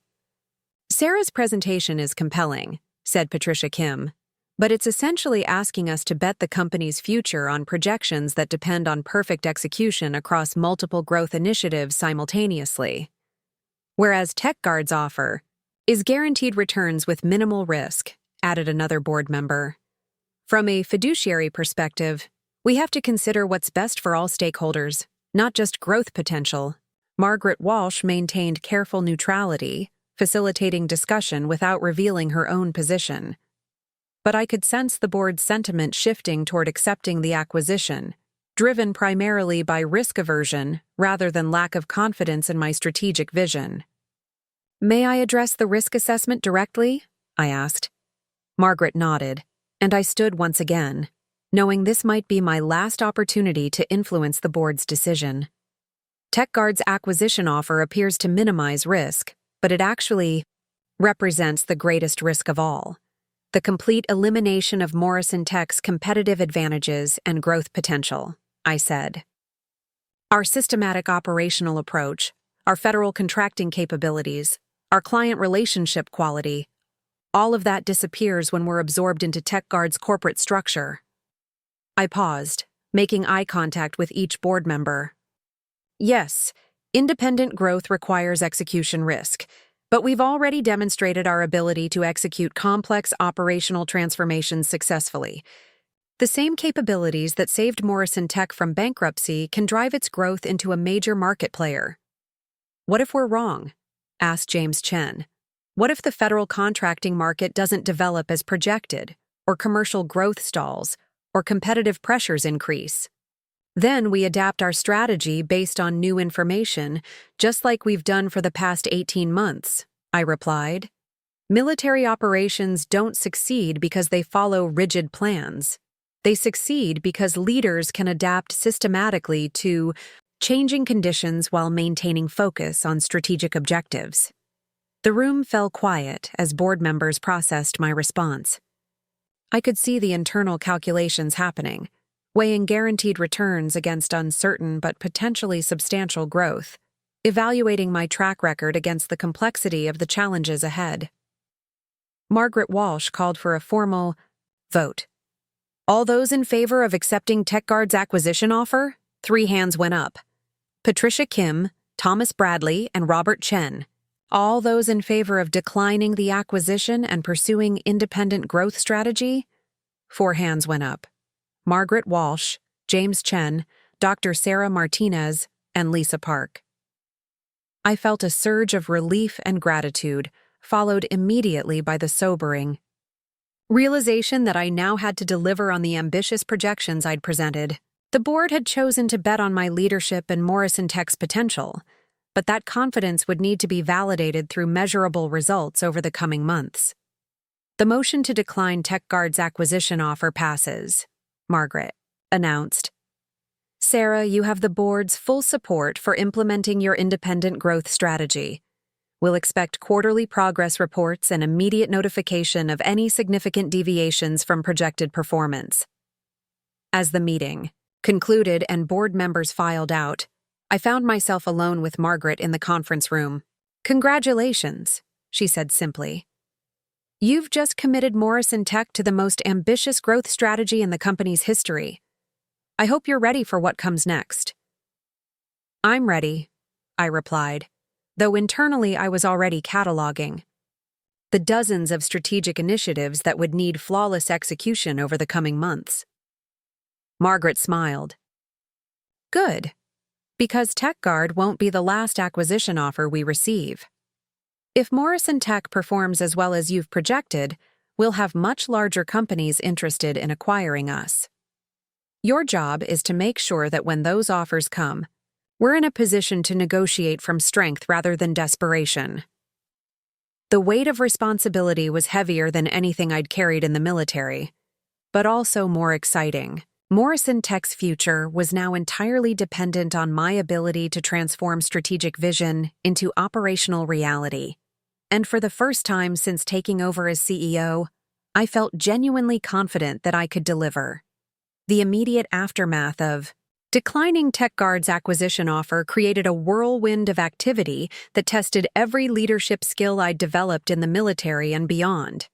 "Sarah's presentation is compelling," said Patricia Kim, "but it's essentially asking us to bet the company's future on projections that depend on perfect execution across multiple growth initiatives simultaneously. Whereas TechGuard's offer is guaranteed returns with minimal risk," added another board member. "From a fiduciary perspective, we have to consider what's best for all stakeholders, not just growth potential." Margaret Walsh maintained careful neutrality, facilitating discussion without revealing her own position. But I could sense the board's sentiment shifting toward accepting the acquisition, driven primarily by risk aversion rather than lack of confidence in my strategic vision. "May I address the risk assessment directly?" I asked. Margaret nodded, and I stood once again, knowing this might be my last opportunity to influence the board's decision. TechGuard's acquisition offer appears to minimize risk, but it actually represents the greatest risk of all: the complete elimination of Morrison Tech's competitive advantages and growth potential, I said. "Our systematic operational approach, our federal contracting capabilities, our client relationship quality, all of that disappears when we're absorbed into TechGuard's corporate structure." I paused, making eye contact with each board member. "Yes, independent growth requires execution risk, but we've already demonstrated our ability to execute complex operational transformations successfully. The same capabilities that saved Morrison Tech from bankruptcy can drive its growth into a major market player." "What if we're wrong?" asked James Chen. "What if the federal contracting market doesn't develop as projected, or commercial growth stalls, or competitive pressures increase? Then we adapt our strategy based on new information, just like we've done for the past 18 months, I replied. "Military operations don't succeed because they follow rigid plans. They succeed because leaders can adapt systematically to changing conditions while maintaining focus on strategic objectives." The room fell quiet as board members processed my response. I could see the internal calculations happening, weighing guaranteed returns against uncertain but potentially substantial growth, evaluating my track record against the complexity of the challenges ahead. Margaret Walsh called for a formal vote. "All those in favor of accepting TechGuard's acquisition offer?" 3 hands went up. Patricia Kim, Thomas Bradley, and Robert Chen. "All those in favor of declining the acquisition and pursuing independent growth strategy?" 4 hands went up. Margaret Walsh, James Chen, Dr. Sarah Martinez, and Lisa Park. I felt a surge of relief and gratitude, followed immediately by the sobering realization that I now had to deliver on the ambitious projections I'd presented. The board had chosen to bet on my leadership and Morrison Tech's potential, but that confidence would need to be validated through measurable results over the coming months. "The motion to decline TechGuard's acquisition offer passes," Margaret announced. "Sarah, you have the board's full support for implementing your independent growth strategy. We'll expect quarterly progress reports and immediate notification of any significant deviations from projected performance." As the meeting concluded and board members filed out, I found myself alone with Margaret in the conference room. "Congratulations," she said simply. "You've just committed Morrison Tech to the most ambitious growth strategy in the company's history. I hope you're ready for what comes next." "I'm ready," I replied, though internally I was already cataloging the dozens of strategic initiatives that would need flawless execution over the coming months. Margaret smiled. "Good. Because TechGuard won't be the last acquisition offer we receive. If Morrison Tech performs as well as you've projected, we'll have much larger companies interested in acquiring us. Your job is to make sure that when those offers come, we're in a position to negotiate from strength rather than desperation." The weight of responsibility was heavier than anything I'd carried in the military, but also more exciting. Morrison Tech's future was now entirely dependent on my ability to transform strategic vision into operational reality. And for the first time since taking over as CEO, I felt genuinely confident that I could deliver. The immediate aftermath of declining TechGuard's acquisition offer created a whirlwind of activity that tested every leadership skill I'd developed in the military and beyond.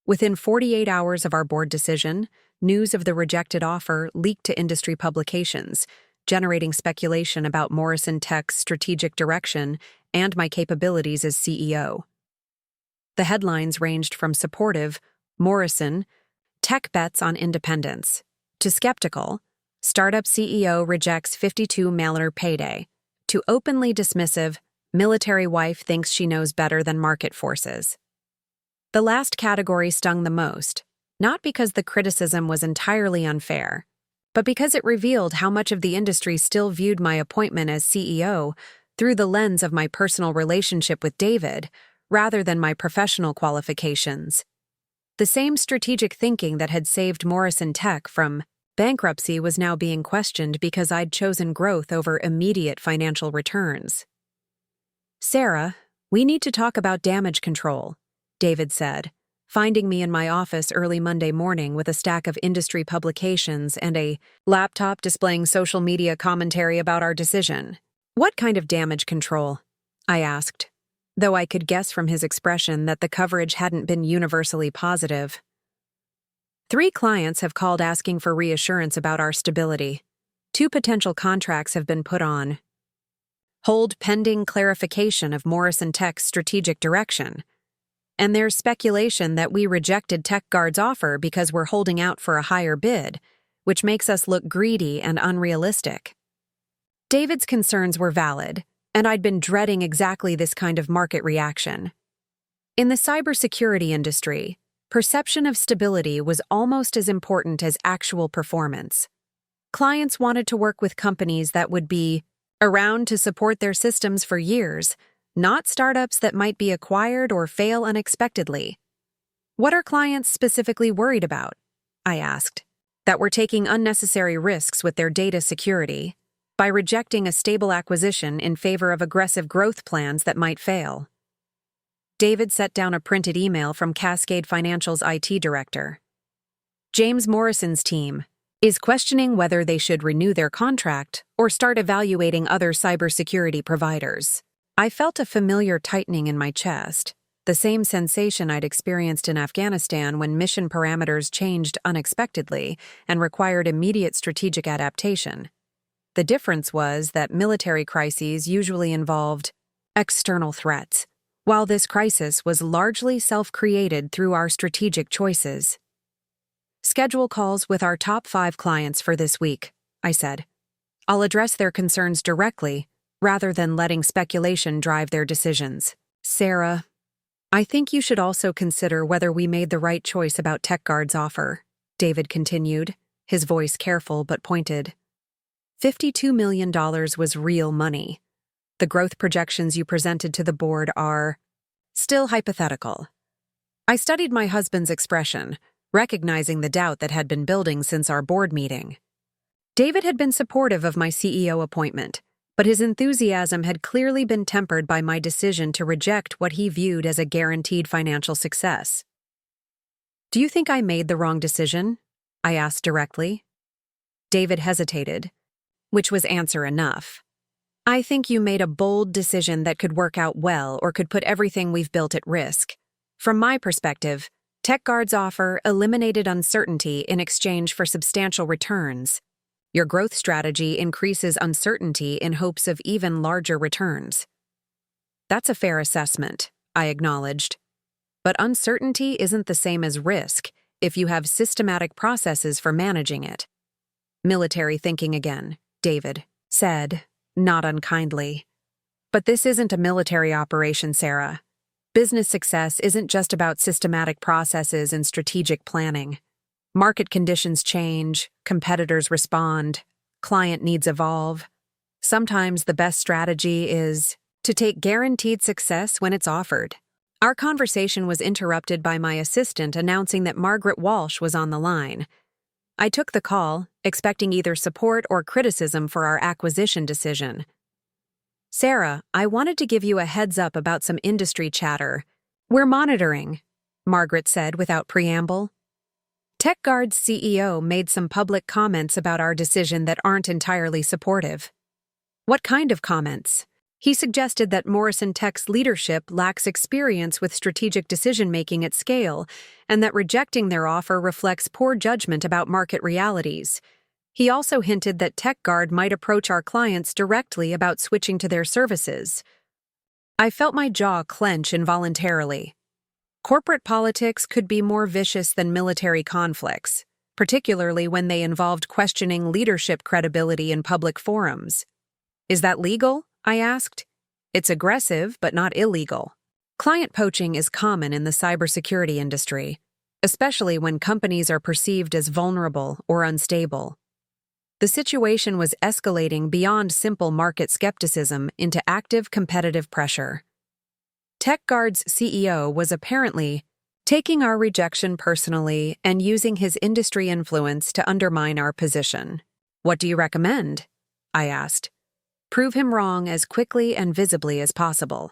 Within 48 hours of our board decision, news of the rejected offer leaked to industry publications, generating speculation about Morrison Tech's strategic direction and my capabilities as CEO. The headlines ranged from supportive, Morrison, Tech bets on independence, to skeptical, startup CEO rejects $52 million payday, to openly dismissive, military wife thinks she knows better than market forces. The last category stung the most, not because the criticism was entirely unfair, but because it revealed how much of the industry still viewed my appointment as CEO through the lens of my personal relationship with David, rather than my professional qualifications. The same strategic thinking that had saved Morrison Tech from bankruptcy was now being questioned because I'd chosen growth over immediate financial returns. "Sarah, we need to talk about damage control," David said, finding me in my office early Monday morning with a stack of industry publications and a laptop displaying social media commentary about our decision. "What kind of damage control?" I asked, though I could guess from his expression that the coverage hadn't been universally positive. "3 clients have called asking for reassurance about our stability. 2 potential contracts have been put on hold pending clarification of Morrison Tech's strategic direction. And there's speculation that we rejected TechGuard's offer because we're holding out for a higher bid, which makes us look greedy and unrealistic." David's concerns were valid, and I'd been dreading exactly this kind of market reaction. In the cybersecurity industry, perception of stability was almost as important as actual performance. Clients wanted to work with companies that would be around to support their systems for years, not startups that might be acquired or fail unexpectedly. "What are clients specifically worried about?" I asked. "That we're taking unnecessary risks with their data security by rejecting a stable acquisition in favor of aggressive growth plans that might fail." David set down a printed email from Cascade Financial's IT director. "James Morrison's team is questioning whether they should renew their contract or start evaluating other cybersecurity providers." I felt a familiar tightening in my chest, the same sensation I'd experienced in Afghanistan when mission parameters changed unexpectedly and required immediate strategic adaptation. The difference was that military crises usually involved external threats, while this crisis was largely self-created through our strategic choices. "Schedule calls with our top 5 clients for this week," I said. "I'll address their concerns directly, rather than letting speculation drive their decisions." "Sarah, I think you should also consider whether we made the right choice about TechGuard's offer," David continued, his voice careful but pointed. $52 million was real money. The growth projections you presented to the board are still hypothetical. I studied my husband's expression, recognizing the doubt that had been building since our board meeting. David had been supportive of my CEO appointment, but his enthusiasm had clearly been tempered by my decision to reject what he viewed as a guaranteed financial success. "Do you think I made the wrong decision?" I asked directly. David hesitated, which was answer enough. "I think you made a bold decision that could work out well or could put everything we've built at risk. From my perspective, TechGuard's offer eliminated uncertainty in exchange for substantial returns. Your growth strategy increases uncertainty in hopes of even larger returns." "That's a fair assessment," I acknowledged. "But uncertainty isn't the same as risk if you have systematic processes for managing it." "Military thinking again," David said, not unkindly. "But this isn't a military operation, Sarah. Business success isn't just about systematic processes and strategic planning. Market conditions change, competitors respond, client needs evolve. Sometimes the best strategy is to take guaranteed success when it's offered." Our conversation was interrupted by my assistant announcing that Margaret Walsh was on the line. I took the call, expecting either support or criticism for our acquisition decision. Sarah, I wanted to give you a heads up about some industry chatter. We're monitoring, Margaret said without preamble. TechGuard's CEO made some public comments about our decision that aren't entirely supportive. What kind of comments? He suggested that Morrison Tech's leadership lacks experience with strategic decision-making at scale, and that rejecting their offer reflects poor judgment about market realities. He also hinted that TechGuard might approach our clients directly about switching to their services. I felt my jaw clench involuntarily. Corporate politics could be more vicious than military conflicts, particularly when they involved questioning leadership credibility in public forums. Is that legal? I asked. It's aggressive, but not illegal. Client poaching is common in the cybersecurity industry, especially when companies are perceived as vulnerable or unstable. The situation was escalating beyond simple market skepticism into active competitive pressure. TechGuard's CEO was apparently taking our rejection personally and using his industry influence to undermine our position. What do you recommend? I asked. Prove him wrong as quickly and visibly as possible.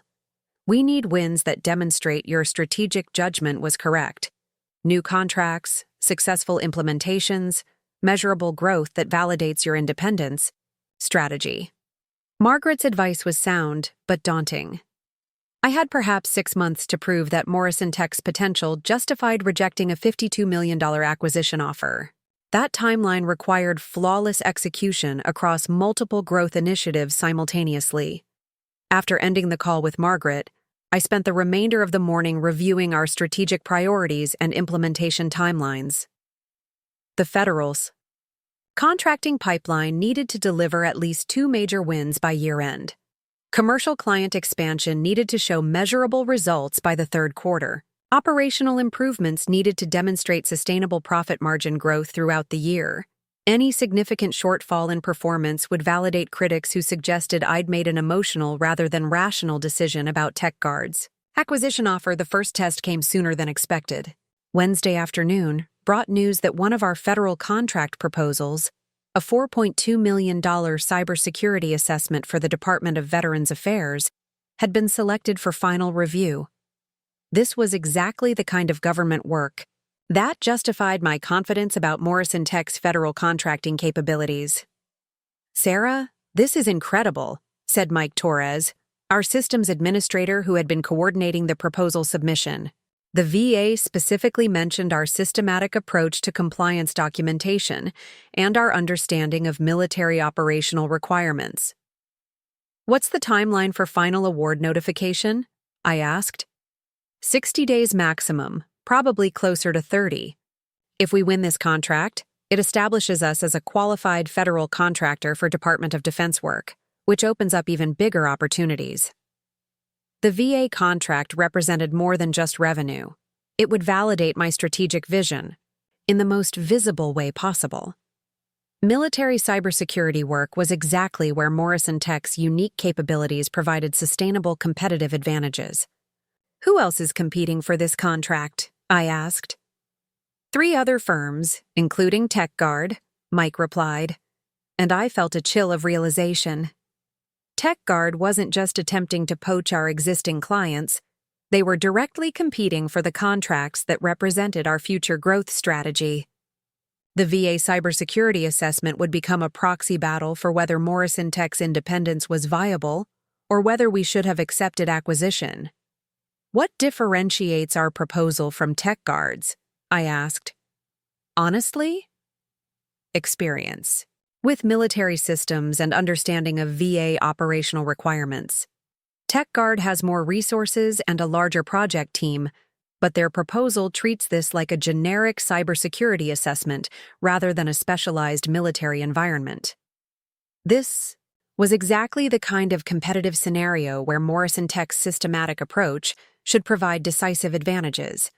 We need wins that demonstrate your strategic judgment was correct. New contracts, successful implementations, measurable growth that validates your independence. Strategy. Margaret's advice was sound, but daunting. I had perhaps 6 months to prove that Morrison Tech's potential justified rejecting a $52 million acquisition offer. That timeline required flawless execution across multiple growth initiatives simultaneously. After ending the call with Margaret, I spent the remainder of the morning reviewing our strategic priorities and implementation timelines. The Federals. Contracting pipeline needed to deliver at least 2 major wins by year-end. Commercial client expansion needed to show measurable results by the third quarter. Operational improvements needed to demonstrate sustainable profit margin growth throughout the year. Any significant shortfall in performance would validate critics who suggested I'd made an emotional rather than rational decision about TechGuard's acquisition offer. The first test came sooner than expected. Wednesday afternoon brought news that one of our federal contract proposals, a $4.2 million cybersecurity assessment for the Department of Veterans Affairs, had been selected for final review. This was exactly the kind of government work that justified my confidence about Morrison Tech's federal contracting capabilities. Sarah, this is incredible, said Mike Torres, our systems administrator who had been coordinating the proposal submission. The VA specifically mentioned our systematic approach to compliance documentation and our understanding of military operational requirements. What's the timeline for final award notification? I asked. 60 days maximum, probably closer to 30. If we win this contract, it establishes us as a qualified federal contractor for Department of Defense work, which opens up even bigger opportunities. The VA contract represented more than just revenue. It would validate my strategic vision in the most visible way possible. Military cybersecurity work was exactly where Morrison Tech's unique capabilities provided sustainable competitive advantages. Who else is competing for this contract? I asked. 3 other firms, including TechGuard, Mike replied, and I felt a chill of realization. TechGuard wasn't just attempting to poach our existing clients, they were directly competing for the contracts that represented our future growth strategy. The VA cybersecurity assessment would become a proxy battle for whether Morrison Tech's independence was viable or whether we should have accepted acquisition. What differentiates our proposal from TechGuard's? I asked. Honestly? Experience. With military systems and understanding of VA operational requirements. TechGuard has more resources and a larger project team, but their proposal treats this like a generic cybersecurity assessment rather than a specialized military environment. This was exactly the kind of competitive scenario where Morrison Tech's systematic approach should provide decisive advantages.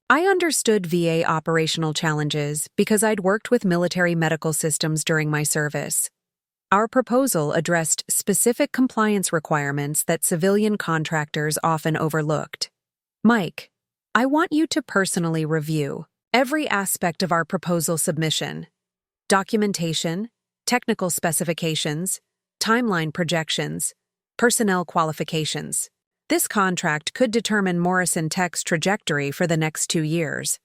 I understood VA operational challenges because I'd worked with military medical systems during my service. Our proposal addressed specific compliance requirements that civilian contractors often overlooked. Mike, I want you to personally review every aspect of our proposal submission: documentation, technical specifications, timeline projections, personnel qualifications. This contract could determine Morrison Tech's trajectory for the next 2 years.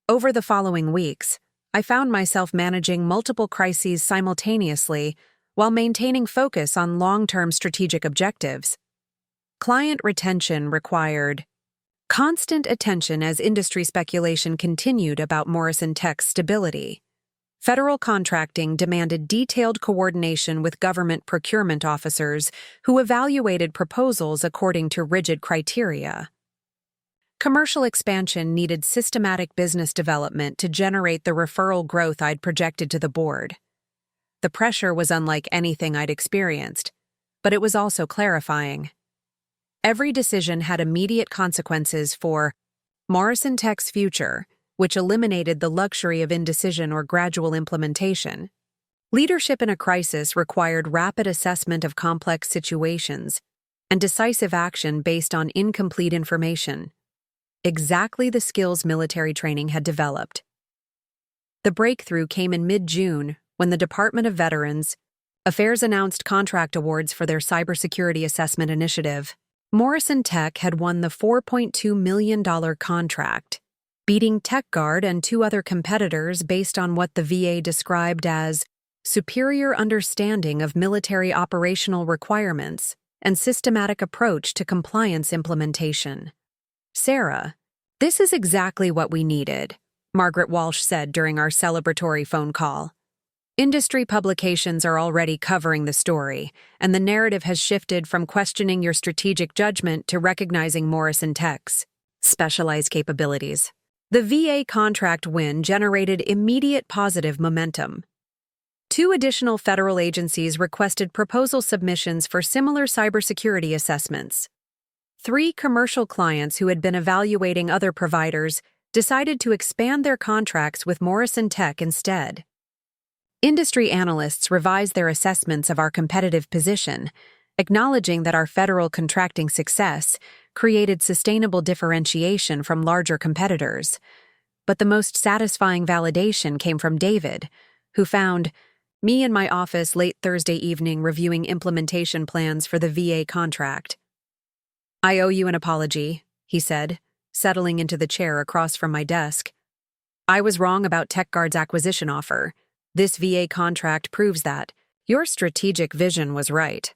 Over the following weeks, I found myself managing multiple crises simultaneously while maintaining focus on long-term strategic objectives. Client retention required constant attention as industry speculation continued about Morrison Tech's stability. Federal contracting demanded detailed coordination with government procurement officers who evaluated proposals according to rigid criteria. Commercial expansion needed systematic business development to generate the referral growth I'd projected to the board. The pressure was unlike anything I'd experienced, but it was also clarifying. Every decision had immediate consequences for Morrison Tech's future, which eliminated the luxury of indecision or gradual implementation. Leadership in a crisis required rapid assessment of complex situations and decisive action based on incomplete information. Exactly the skills military training had developed. The breakthrough came in mid-June when the Department of Veterans Affairs announced contract awards for their cybersecurity assessment initiative. Morrison Tech had won the $4.2 million contract, beating TechGuard and 2 other competitors based on what the VA described as superior understanding of military operational requirements and systematic approach to compliance implementation. "Sarah, this is exactly what we needed," Margaret Walsh said during our celebratory phone call. "Industry publications are already covering the story, and the narrative has shifted from questioning your strategic judgment to recognizing Morrison Tech's specialized capabilities." The VA contract win generated immediate positive momentum. 2 additional federal agencies requested proposal submissions for similar cybersecurity assessments. 3 commercial clients who had been evaluating other providers decided to expand their contracts with Morrison Tech instead. Industry analysts revised their assessments of our competitive position, acknowledging that our federal contracting success created sustainable differentiation from larger competitors. But the most satisfying validation came from David, who found me in my office late Thursday evening reviewing implementation plans for the VA contract. "I owe you an apology," he said, settling into the chair across from my desk. "I was wrong about TechGuard's acquisition offer. This VA contract proves that your strategic vision was right."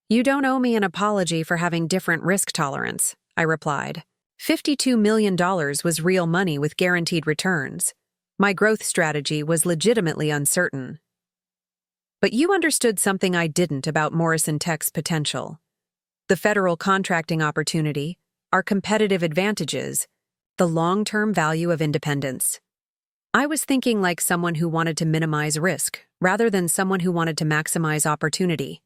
"You don't owe me an apology for having different risk tolerance," I replied. $52 million was real money with guaranteed returns. My growth strategy was legitimately uncertain. But you understood something I didn't about Morrison Tech's potential. The federal contracting opportunity, our competitive advantages, the long-term value of independence. I was thinking like someone who wanted to minimize risk, rather than someone who wanted to maximize opportunity.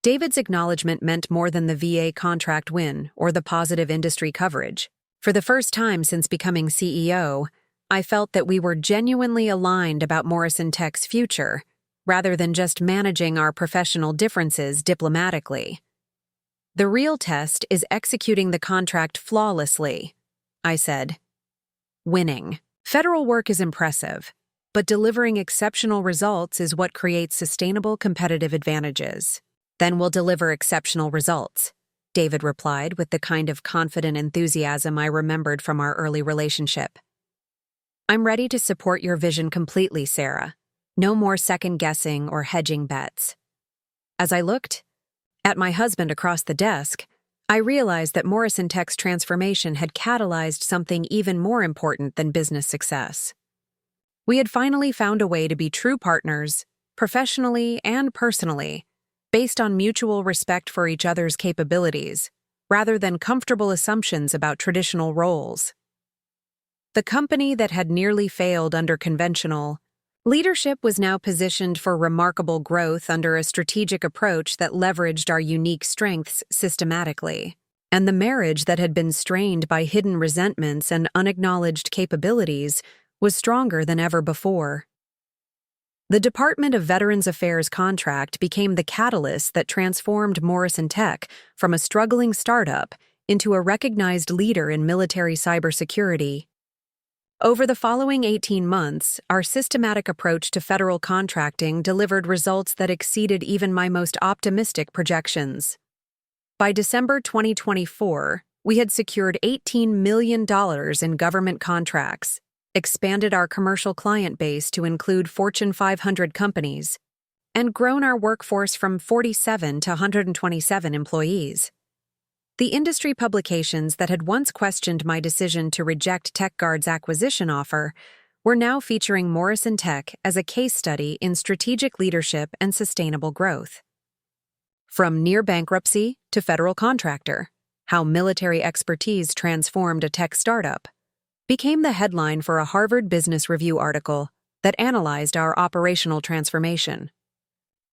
David's acknowledgement meant more than the VA contract win or the positive industry coverage. For the first time since becoming CEO, I felt that we were genuinely aligned about Morrison Tech's future, rather than just managing our professional differences diplomatically. "The real test is executing the contract flawlessly," I said. "Winning. Federal work is impressive, but delivering exceptional results is what creates sustainable competitive advantages." "Then we'll deliver exceptional results," David replied with the kind of confident enthusiasm I remembered from our early relationship. "I'm ready to support your vision completely, Sarah. No more second-guessing or hedging bets." As I looked at my husband across the desk, I realized that Morrison Tech's transformation had catalyzed something even more important than business success. We had finally found a way to be true partners, professionally and personally, based on mutual respect for each other's capabilities, rather than comfortable assumptions about traditional roles. The company that had nearly failed under conventional leadership was now positioned for remarkable growth under a strategic approach that leveraged our unique strengths systematically. And the marriage that had been strained by hidden resentments and unacknowledged capabilities was stronger than ever before. The Department of Veterans Affairs contract became the catalyst that transformed Morrison Tech from a struggling startup into a recognized leader in military cybersecurity. Over the following 18 months, our systematic approach to federal contracting delivered results that exceeded even my most optimistic projections. By December 2024, we had secured $18 million in government contracts, expanded our commercial client base to include Fortune 500 companies, and grown our workforce from 47 to 127 employees. The industry publications that had once questioned my decision to reject TechGuard's acquisition offer were now featuring Morrison Tech as a case study in strategic leadership and sustainable growth. From near bankruptcy to federal contractor, how military expertise transformed a tech startup, became the headline for a Harvard Business Review article that analyzed our operational transformation.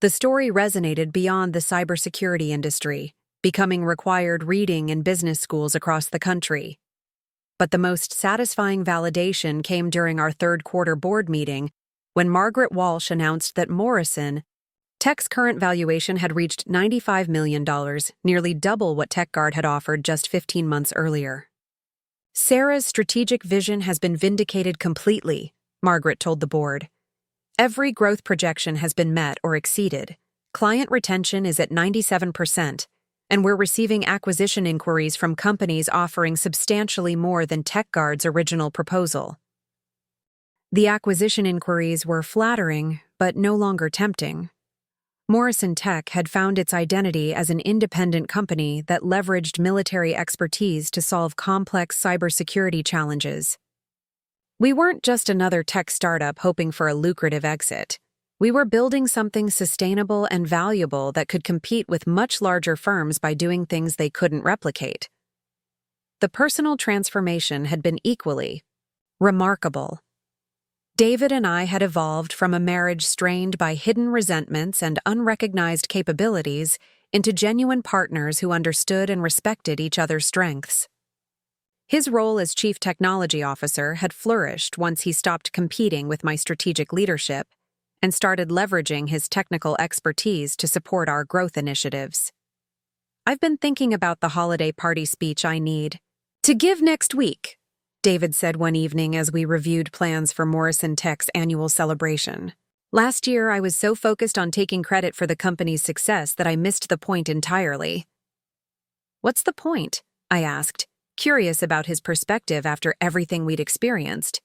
The story resonated beyond the cybersecurity industry, becoming required reading in business schools across the country. But the most satisfying validation came during our third-quarter board meeting when Margaret Walsh announced that Morrison Tech's current valuation had reached $95 million, nearly double what TechGuard had offered just 15 months earlier. Sarah's strategic vision has been vindicated completely, Margaret told the board. Every growth projection has been met or exceeded. Client retention is at 97%, and we're receiving acquisition inquiries from companies offering substantially more than TechGuard's original proposal. The acquisition inquiries were flattering, but no longer tempting. Morrison Tech had found its identity as an independent company that leveraged military expertise to solve complex cybersecurity challenges. We weren't just another tech startup hoping for a lucrative exit. We were building something sustainable and valuable that could compete with much larger firms by doing things they couldn't replicate. The personal transformation had been equally remarkable. David and I had evolved from a marriage strained by hidden resentments and unrecognized capabilities into genuine partners who understood and respected each other's strengths. His role as Chief Technology Officer had flourished once he stopped competing with my strategic leadership and started leveraging his technical expertise to support our growth initiatives. I've been thinking about the holiday party speech I need to give next week, David said one evening as we reviewed plans for Morrison Tech's annual celebration. Last year, I was so focused on taking credit for the company's success that I missed the point entirely. What's the point? I asked, curious about his perspective after everything we'd experienced.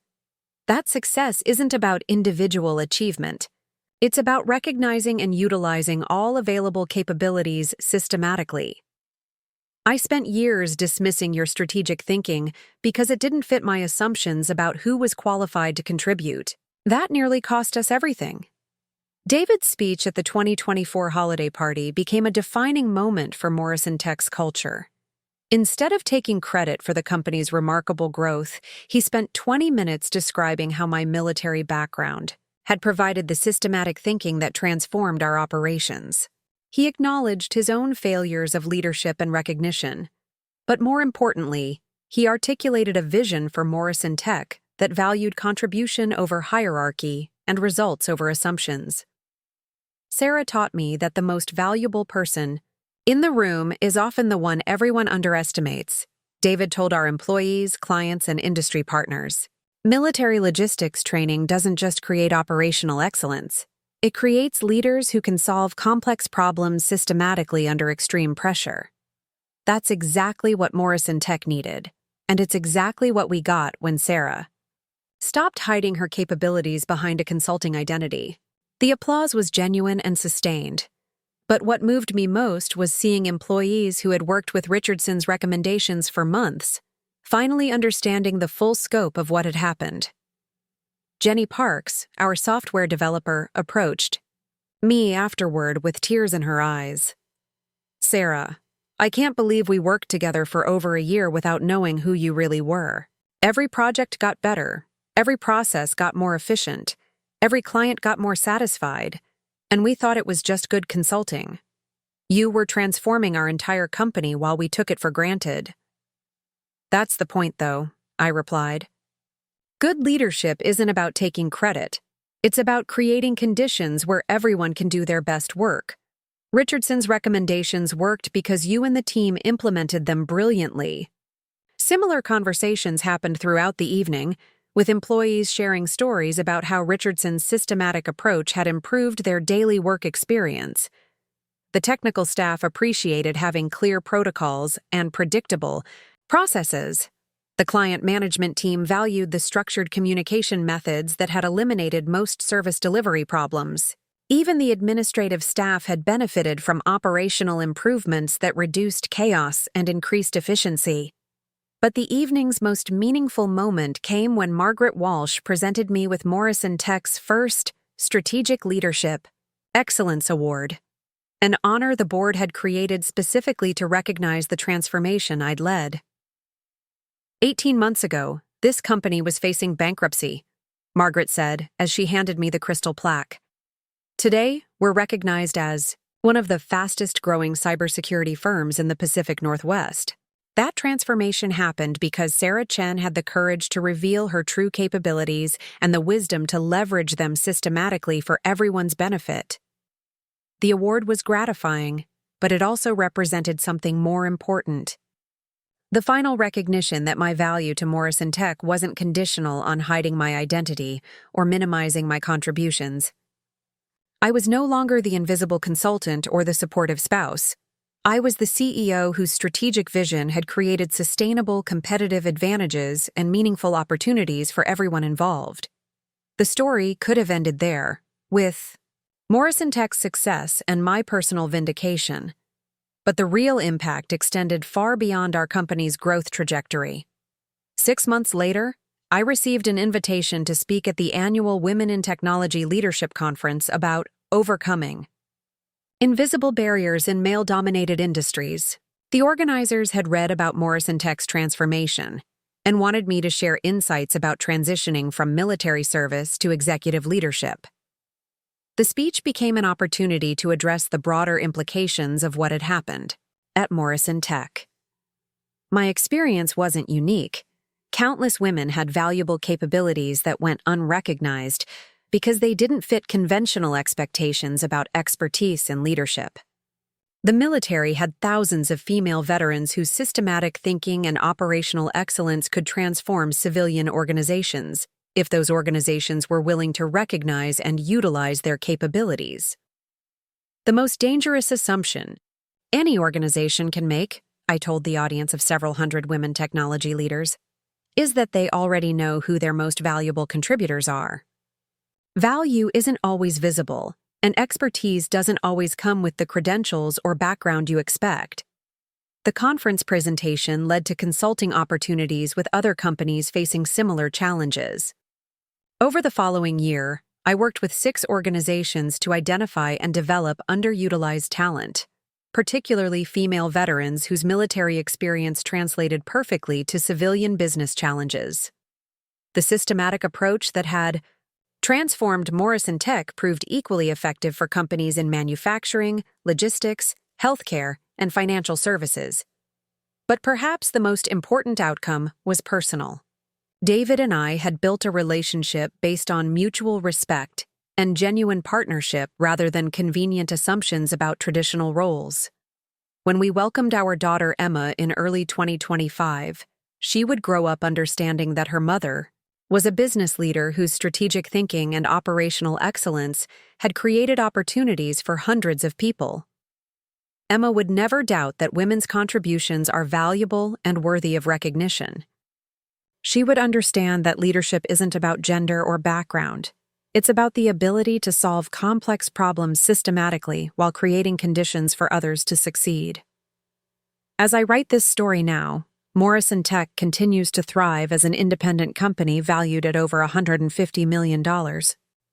That success isn't about individual achievement. It's about recognizing and utilizing all available capabilities systematically. I spent years dismissing your strategic thinking because it didn't fit my assumptions about who was qualified to contribute. That nearly cost us everything. David's speech at the 2024 holiday party became a defining moment for Morrison Tech's culture. Instead of taking credit for the company's remarkable growth, he spent 20 minutes describing how my military background had provided the systematic thinking that transformed our operations. He acknowledged his own failures of leadership and recognition, but more importantly, he articulated a vision for Morrison Tech that valued contribution over hierarchy and results over assumptions. Sarah taught me that the most valuable person in the room is often the one everyone underestimates, David told our employees, clients, and industry partners. Military logistics training doesn't just create operational excellence. It creates leaders who can solve complex problems systematically under extreme pressure. That's exactly what Morrison Tech needed, and it's exactly what we got when Sarah stopped hiding her capabilities behind a consulting identity. The applause was genuine and sustained. But what moved me most was seeing employees who had worked with Richardson's recommendations for months finally understanding the full scope of what had happened. Jenny Parks, our software developer, approached me afterward with tears in her eyes. Sarah, I can't believe we worked together for over a year without knowing who you really were. Every project got better. Every process got more efficient. Every client got more satisfied. And we thought it was just good consulting. You were transforming our entire company while we took it for granted. That's the point, though, I replied. Good leadership isn't about taking credit. It's about creating conditions where everyone can do their best work. Richardson's recommendations worked because you and the team implemented them brilliantly. Similar conversations happened throughout the evening, with employees sharing stories about how Richardson's systematic approach had improved their daily work experience. The technical staff appreciated having clear protocols and predictable processes. The client management team valued the structured communication methods that had eliminated most service delivery problems. Even the administrative staff had benefited from operational improvements that reduced chaos and increased efficiency. But the evening's most meaningful moment came when Margaret Walsh presented me with Morrison Tech's first Strategic Leadership Excellence Award, an honor the board had created specifically to recognize the transformation I'd led. 18 months ago, this company was facing bankruptcy, Margaret said as she handed me the crystal plaque. Today, we're recognized as one of the fastest-growing cybersecurity firms in the Pacific Northwest. That transformation happened because Sarah Chen had the courage to reveal her true capabilities and the wisdom to leverage them systematically for everyone's benefit. The award was gratifying, but it also represented something more important. The final recognition that my value to Morrison Tech wasn't conditional on hiding my identity or minimizing my contributions. I was no longer the invisible consultant or the supportive spouse. I was the CEO whose strategic vision had created sustainable competitive advantages and meaningful opportunities for everyone involved. The story could have ended there, with Morrison Tech's success and my personal vindication. But the real impact extended far beyond our company's growth trajectory. 6 months later, I received an invitation to speak at the annual Women in Technology Leadership Conference about overcoming invisible barriers in male-dominated industries. The organizers had read about Morrison Tech's transformation and wanted me to share insights about transitioning from military service to executive leadership. The speech became an opportunity to address the broader implications of what had happened at Morrison Tech. My experience wasn't unique. Countless women had valuable capabilities that went unrecognized because they didn't fit conventional expectations about expertise and leadership. The military had thousands of female veterans whose systematic thinking and operational excellence could transform civilian organizations, if those organizations were willing to recognize and utilize their capabilities. The most dangerous assumption any organization can make, I told the audience of several hundred women technology leaders, is that they already know who their most valuable contributors are. Value isn't always visible, and expertise doesn't always come with the credentials or background you expect. The conference presentation led to consulting opportunities with other companies facing similar challenges. Over the following year, I worked with 6 organizations to identify and develop underutilized talent, particularly female veterans whose military experience translated perfectly to civilian business challenges. The systematic approach that had transformed Morrison Tech proved equally effective for companies in manufacturing, logistics, healthcare, and financial services. But perhaps the most important outcome was personal. David and I had built a relationship based on mutual respect and genuine partnership rather than convenient assumptions about traditional roles. When we welcomed our daughter Emma in early 2025, she would grow up understanding that her mother was a business leader whose strategic thinking and operational excellence had created opportunities for hundreds of people. Emma would never doubt that women's contributions are valuable and worthy of recognition. She would understand that leadership isn't about gender or background. It's about the ability to solve complex problems systematically while creating conditions for others to succeed. As I write this story now, Morrison Tech continues to thrive as an independent company valued at over $150 million.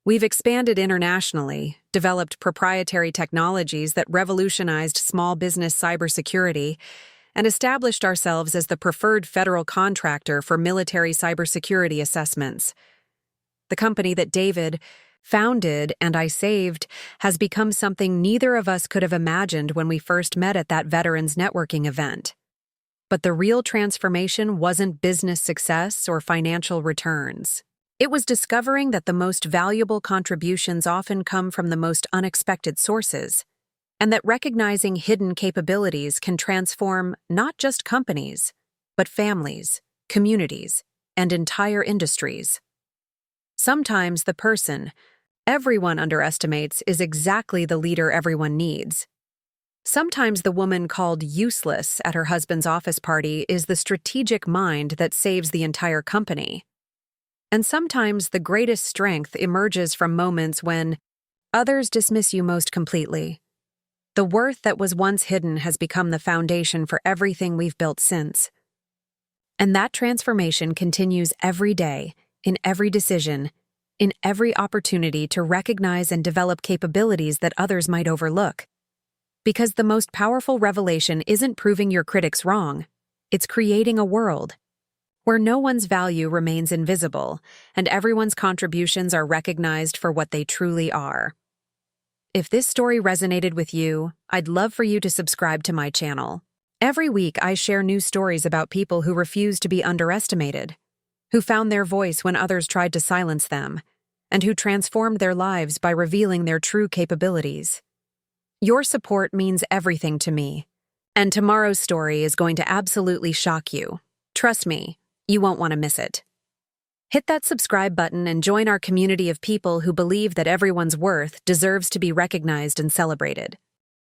We've expanded internationally, developed proprietary technologies that revolutionized small business cybersecurity, and established ourselves as the preferred federal contractor for military cybersecurity assessments. The company that David founded and I saved has become something neither of us could have imagined when we first met at that veterans networking event. But the real transformation wasn't business success or financial returns. It was discovering that the most valuable contributions often come from the most unexpected sources, and that recognizing hidden capabilities can transform not just companies, but families, communities, and entire industries. Sometimes the person everyone underestimates is exactly the leader everyone needs. Sometimes the woman called useless at her husband's office party is the strategic mind that saves the entire company. And sometimes the greatest strength emerges from moments when others dismiss you most completely. The worth that was once hidden has become the foundation for everything we've built since. And that transformation continues every day, in every decision, in every opportunity to recognize and develop capabilities that others might overlook. Because the most powerful revelation isn't proving your critics wrong, it's creating a world where no one's value remains invisible and everyone's contributions are recognized for what they truly are. If this story resonated with you, I'd love for you to subscribe to my channel. Every week, I share new stories about people who refused to be underestimated, who found their voice when others tried to silence them, and who transformed their lives by revealing their true capabilities. Your support means everything to me, and tomorrow's story is going to absolutely shock you. Trust me, you won't want to miss it. Hit that subscribe button and join our community of people who believe that everyone's worth deserves to be recognized and celebrated.